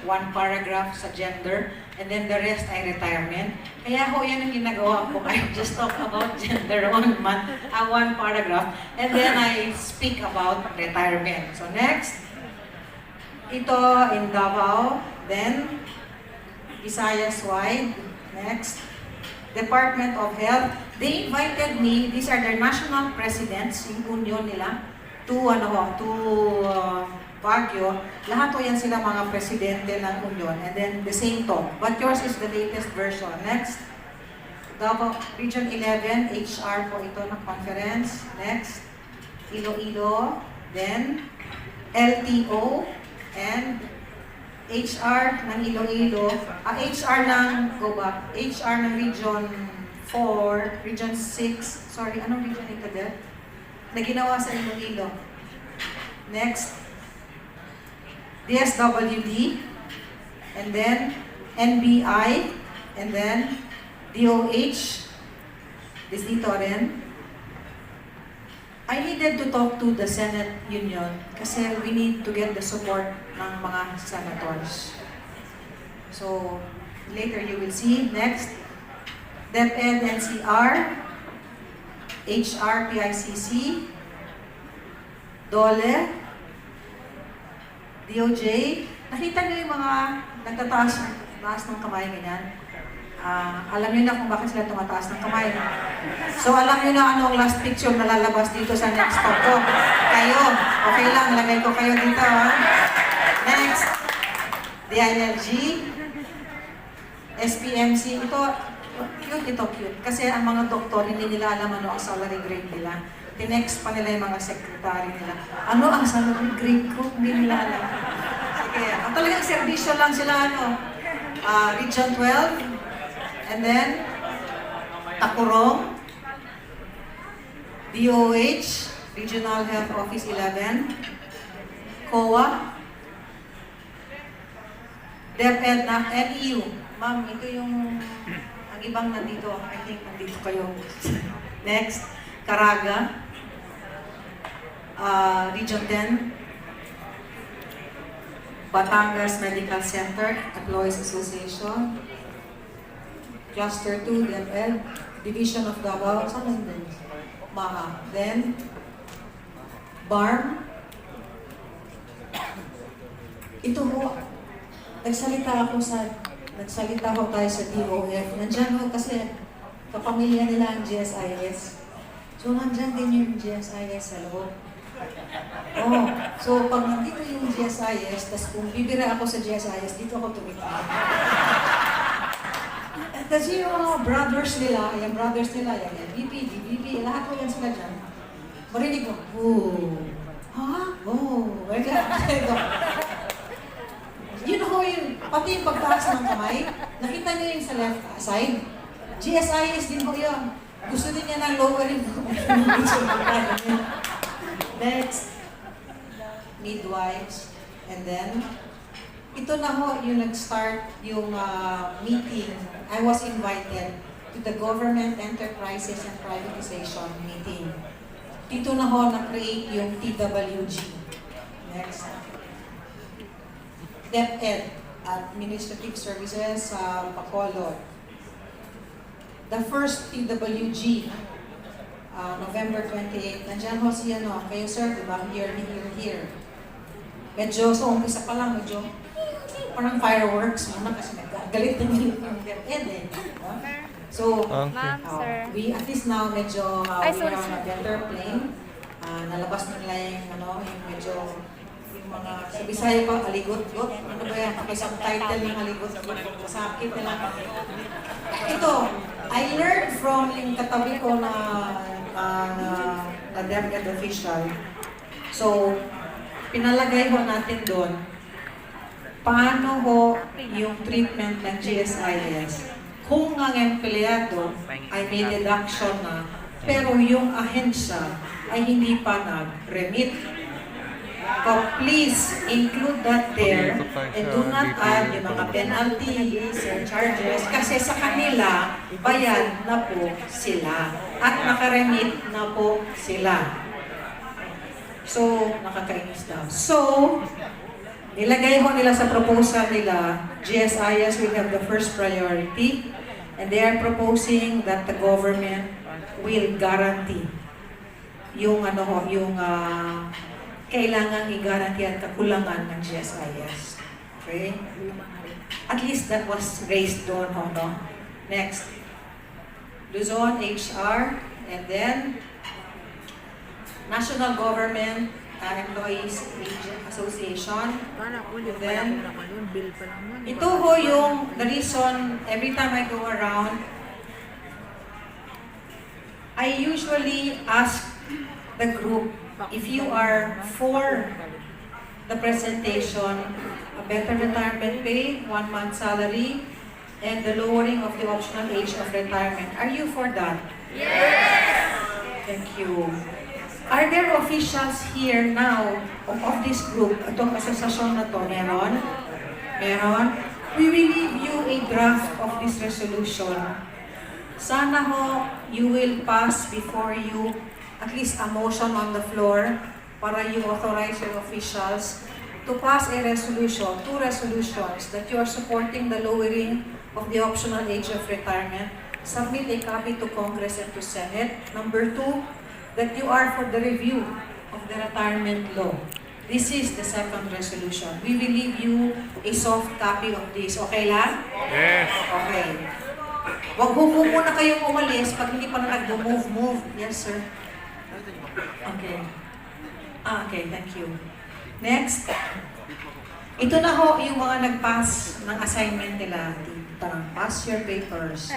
one paragraph sa gender, and then the rest ay retirement? Kaya ho, yan ang ginagawa ko. I just talk about gender one paragraph, and then I speak about retirement. So, next, ito in Davao, then, Visayas wide, next, Department of Health. They invited me, these are their national presidents, yung union nila, to Baguio. Lahat po yan sila mga presidente ng union. And then the same talk. But yours is the latest version. Next, Davao Region 11, HR po ito na conference. Next, Iloilo. Then, LTO and HR ng Iloilo, HR ng Govt, HR ng Region 4, Region 6, sorry, anong region ito din? Na ginawa sa Iloilo. Next, DSWD, and then NBI, and then DOH, is dito rin. I needed to talk to the Senate Union kasi we need to get the support ng mga senators. So, later you will see. Next, DepEd NCR, HR PICC, DOLE, DOJ. Nakita niyo yung mga nagtataas ng kamay ganyan? Alam niyo na kung bakit sila tumataas ng kamay. So, alam niyo na ano ang last picture na lalabas dito sa next talk ko. Kayo, okay lang, lagay ko kayo dito, ha? Next, DILG, SPMC, ito cute. Kasi ang mga doktor, hindi nila alam ano ang salary grade nila. Tinext pa nila yung mga secretary nila. Ano ang salary grade ko? Hindi nila alam. Sige, talagang servisyo lang sila, Region 12, and then, Takurong, DOH, Regional Health Office 11, COA, DepEd na NEU. Ma'am, ito yung ang ibang nandito. I think nandito kayo. Next, Caraga, Region 10, Batangas Medical Center, Employees Association, Cluster 2, DepEd, Division of Davao, saan lang din? Maha. Then, BARM. Ito ho, nagsalita ho tayo sa DOF. Nandiyan ho kasi kapamilya nila ang GSIS. So, nandiyan din yung GSIS sa loob. Oh, so pag nandito yung GSIS, tas kung bibira ako sa GSIS, dito ako tumitingin. Kasi yung mga brothers nila, yung BP, DBP, lahat ko yan sila dyan. Marinig ko, ha? Yun ho yun, pati yung pagtaas ng kamay, nakita niyo yung sa left side, GSIS din ho yun. Gusto din niya ng lowering. Next, midwives, and then, ito na ho yung nag-start yung meeting. I was invited to the Government Enterprises and Privatization meeting. Dito na ho na-create yung TWG. Next. DepEd, Administrative Services sa Bacolod. The first TWG, November 28. Nandiyan ho siya, no? Kayo sir, di ba? Here. Medyo, so umpisa pa lang, medyo parang fireworks muna kasi nagagalit na yung DepEd eh. So, we at least now medyo we are on a better plane. Nalabas nila yung medyo yung mga sa Bisaya pa, aligot-got. Ano ba yan? Paki-subtitle ng aligot-got. Masakit nila. Ito, I learned from yung katabi ko na DepEd official. So, pinalagay ho natin doon paano ho yung treatment ng GSIS kung ang empleyado ay may deduction na pero yung ahensya ay hindi pa nag-remit. So please include that there and do not add yung mga penalties and charges kasi sa kanila bayad na po sila at nakaremit na po sila. So, nakakainis daw. So, nilagay ho nila sa proposal nila, GSIS will have the first priority and they are proposing that the government will guarantee yung kailangan i-guarantee at kakulangan ng GSIS. Okay? At least that was raised doon, no? Next. Luzon, HR, and then National Government Employees Association. Then, ito ho yung the reason every time I go around, I usually ask the group if you are for the presentation, a better retirement pay, 1 month salary, and the lowering of the optional age of retirement. Are you for that? Yes! Thank you. Are there officials here now of this group? Itong asosasyon na to, meron? Meron? We will give you a draft of this resolution. Sana ho, you will pass before you at least a motion on the floor para you authorize your officials to pass a resolution, 2 resolutions that you are supporting the lowering of the optional age of retirement. Submit a copy to Congress and to Senate. Number 2, that you are for the review of the retirement law. This is the second resolution. We will leave you a soft copy of this. Okay lang? Yes. Okay. Wag mo muna kayong umalis pag hindi pa na nag-move. Yes, sir. Okay. Okay, thank you. Next. Ito na ho yung mga nag-pass ng assignment nila. Pass your papers.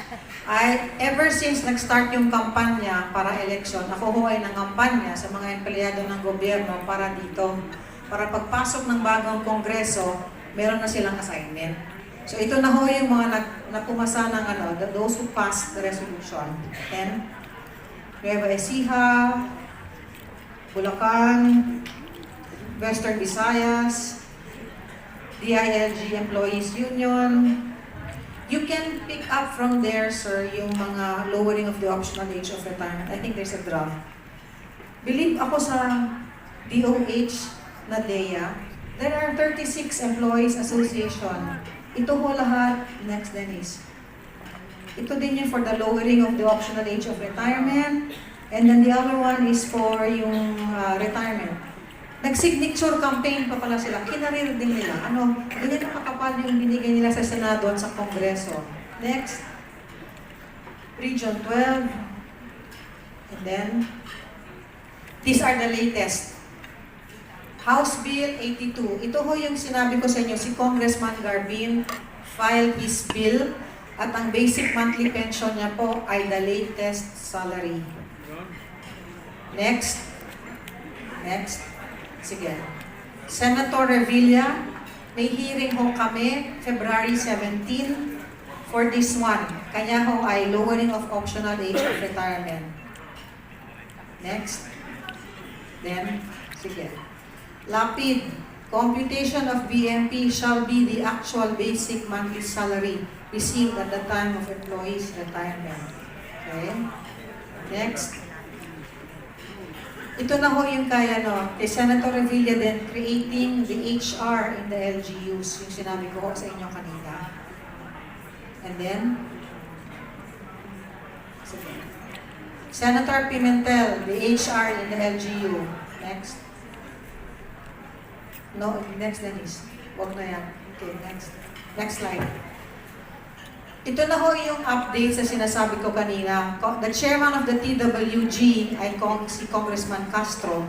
Ever since nag-start yung kampanya para election, ako ho ay nangampanya sa mga empleyado ng gobyerno para dito. Para pagpasok ng bagong kongreso, meron na silang assignment. So ito na ho yung mga napumasa ng those who passed the resolution. And Nueva Ecija, Bulacan, Western Visayas, DILG Employees Union. You can pick up from there, sir, yung mga lowering of the optional age of retirement. I think there's a draft. Believe ako sa DOH na DEA, there are 36 employees association. Ito ho lahat, next Dennis. Ito din yun for the lowering of the optional age of retirement. And then the other one is for yung retirement. Nag-signature campaign pa pala sila. Kinarir din nila. Ganyan ang kakapal yung binigay nila sa Senado at sa Kongreso. Next. Region 12. And then, these are the latest. House Bill 82. Ito ho yung sinabi ko sa inyo, si Congressman Garbin filed his bill at ang basic monthly pension niya po ay the latest salary. Next. Next. Sige. Senator Revilla, may hearing ho kami February 17 for this one. Kanya ho ay lowering of optional age of retirement. Next. Then, sige. Lapid, computation of BMP shall be the actual basic monthly salary received at the time of employee's retirement. Okay? Next. Ito na ho yung kaya kay Senator Revilla din, creating the HR in the LGUs, yung sinabi ko sa inyo kanina. And then, sige. Senator Pimentel, the HR in the LGU. Next. No, next Denise. Huwag na yan. Okay, next. Next slide. Ito na ho yung update sa sinasabi ko kanina. The chairman of the TWG ay si Congressman Castro.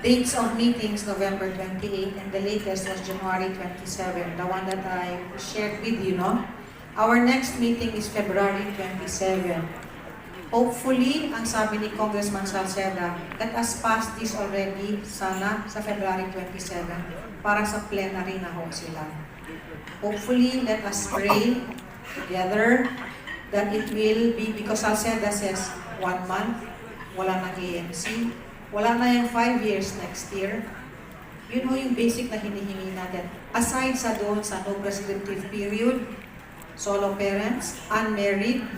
Dates of meetings November 28 and the latest was January 27, the one that I shared with you, no? Our next meeting is February 27. Hopefully, ang sabi ni Congressman Salceda, let us pass this already sana sa February 27 para sa plenary na ho sila. Hopefully, let us pray together that it will be, because Salceda says 1 month, wala nang ANC, wala na yung 5 years next year. Yun ho yung basic na hinihingi natin. Aside sa doon sa no prescriptive period, solo parents, unmarried,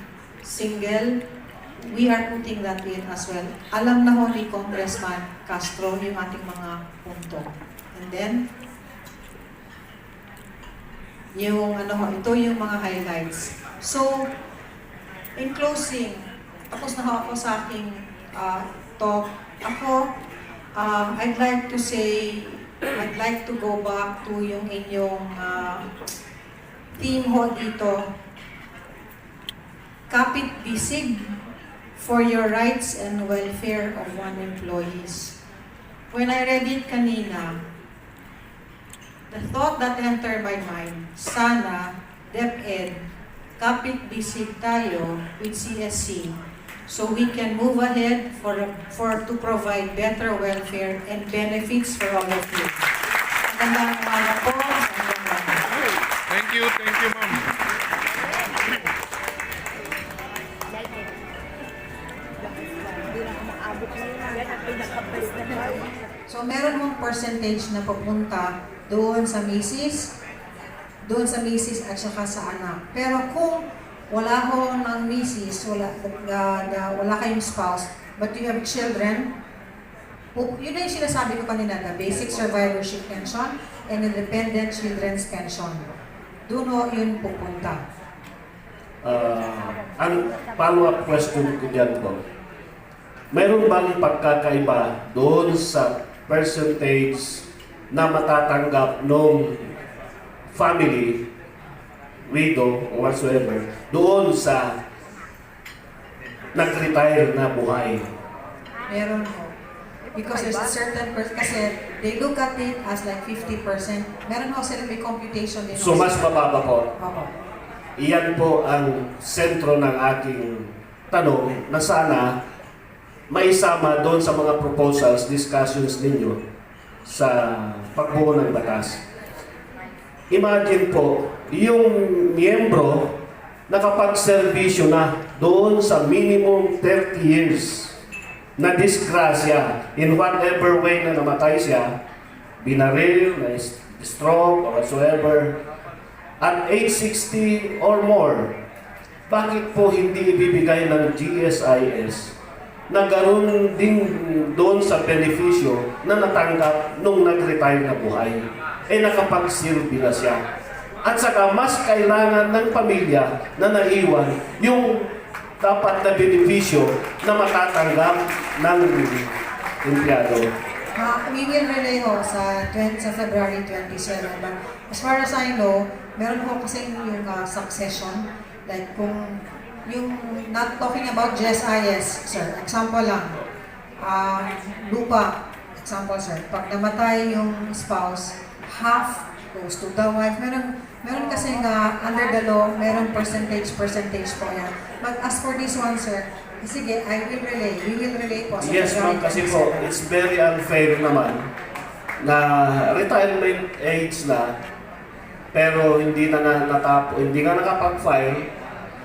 single, we are putting that in as well. Alam na ho ni Congressman Castro yung ating mga punto. And then, yung ito yung mga highlights. So, in closing, tapos na ako sa aking talk. I'd like to say, I'd like to go back to yung inyong theme ho dito. Kapit bisig for your rights and welfare of one employees. When I read it kanina, the thought that entered my mind, sana, DepEd, kapit bisig tayo with CSC so we can move ahead to provide better welfare and benefits for all of you. Magandang umaga po. Thank you, ma'am. So meron mong percentage na papunta doon sa misis at saka sa anak. Pero kung wala ho ng misis, wala kayong spouse, but you have children, yun na yung sinasabi ko kanina, the basic survivorship pension and independent children's pension. Doon ho yun pupunta. Ang follow-up question ko dyan po, mayroon bang pagkakaiba doon sa percentage na matatanggap ng family, widow, or whatsoever, doon sa nag-retire na buhay? Meron po. Because there's a certain kasi they look at it as like 50%. Meron po sila may computation din. So mas mababa po. Opo. Iyan po ang sentro ng aking tanong na sana maisama doon sa mga proposals, discussions ninyo sa pagbuo ng batas. Imagine po, yung miyembro nakapag-servisyo na doon sa minimum 30 years na disgrasya in whatever way na namatay siya, binaril, na stroke, or whatsoever, at age 60 or more, bakit po hindi ibibigay ng GSIS na ganoon din doon sa benepisyo na natanggap nung nag-retire na buhay? Eh nakapag-silbi na siya. At saka mas kailangan ng pamilya na naiwan yung dapat na benepisyo na matatanggap ng empleyado. We will relay ho sa February 27. But as far as I know, meron ho kasi yung succession. Like kung yung not talking about GSIS, sir. Example lang. Lupa. Example, sir. Pag namatay yung spouse, half goes to the wife. Meron kasi under the law, meron percentage po yan. But as for this one, sir, sige, I will relay. We will relay po sa Yes, ma'am, kasi po, it's very unfair naman na retirement age na, pero hindi na hindi nga nakapag-file.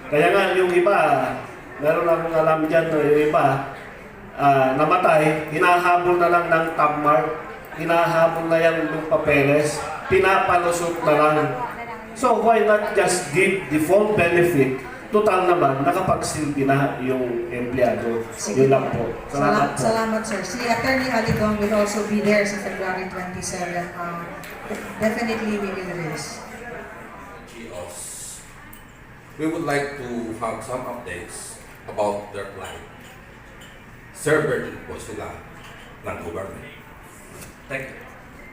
Kaya nga yung iba, meron akong alam dyan na yung iba, namatay, hinahabol na lang ng tab mark, hinahabol na yan ng papeles, pinapalusot na lang. So why not just give the full benefit? Total naman, nakapagsilbi na yung empleyado. Sige. Yun lang po. Salamat po. Salamat, sir. Si Atty. Aileen will also be there sa February 27. Definitely we will raise. We would like to have some updates about their plan. Sir, burden po sila ng government. Thank you.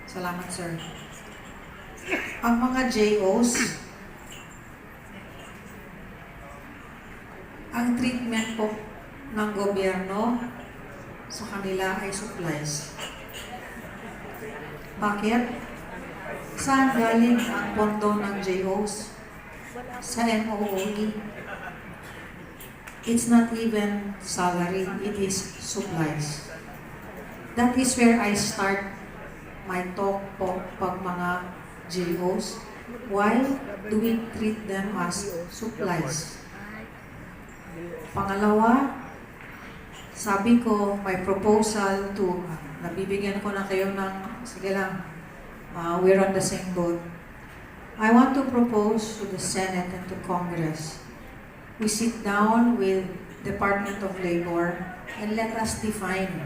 Salamat, sir. Ang mga JOs, ang treatment po ng gobyerno sa kanila ay supplies. Bakit? Saan galing ang pondo ng JOs? Sa MOOE. It's not even salary, it is supplies. That is where I start my talk po pag mga JOs. Why do we treat them as supplies? Pangalawa, sabi ko, may proposal to, nabibigyan ko na kayo ng, sige lang, we're on the same boat. I want to propose to the Senate and to Congress. We sit down with Department of Labor and let us define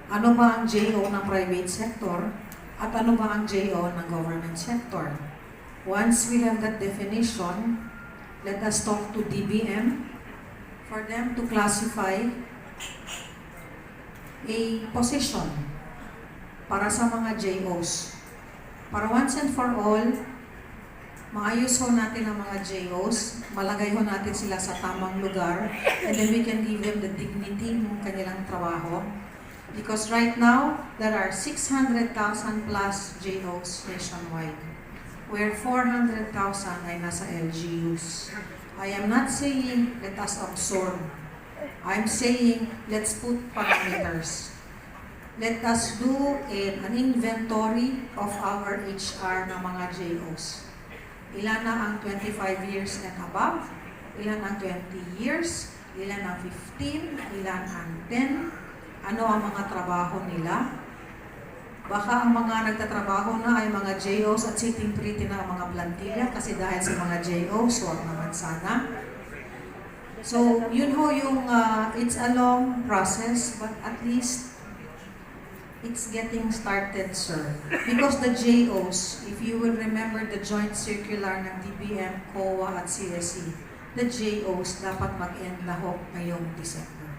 ano ba ang JO ng private sector at ano ba ang JO ng government sector. Once we have that definition, let us talk to DBM for them to classify a position para sa mga JOs. Para once and for all, maayos ho natin ang mga JOs, malagay ho natin sila sa tamang lugar, and then we can give them the dignity ng kanilang trabaho. Because right now, there are 600,000 plus JOs nationwide, where 400,000 ay nasa LGUs. I am not saying let us absorb. I'm saying let's put parameters. Let us do an inventory of our HR na mga JOs. Ilan na ang 25 years and above? Ilan ang 20 years? Ilan ang 15? Ilan ang 10? Ano ang mga trabaho nila? Baka ang mga nagtatrabaho na ay mga JOs at sitting pretty na ang mga plantilla kasi dahil sa mga JOs, huwag naman sana. So, yun ho yung, it's a long process, but at least it's getting started, sir. Because the JOs, if you will remember the joint circular ng DBM, COA at CSE, the JOs dapat mag-end na ho ngayong December.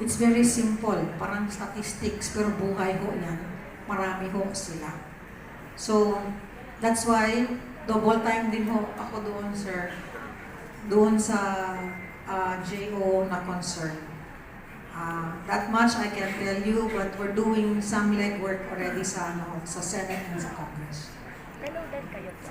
It's very simple, parang statistics, pero buhay ho yan. Marami ho sila. So, that's why, double time din ho ako doon, sir. Doon sa JO na concern. That much I can tell you, but we're doing some legwork already sa Senate and sa Congress. Reloaded kayo po.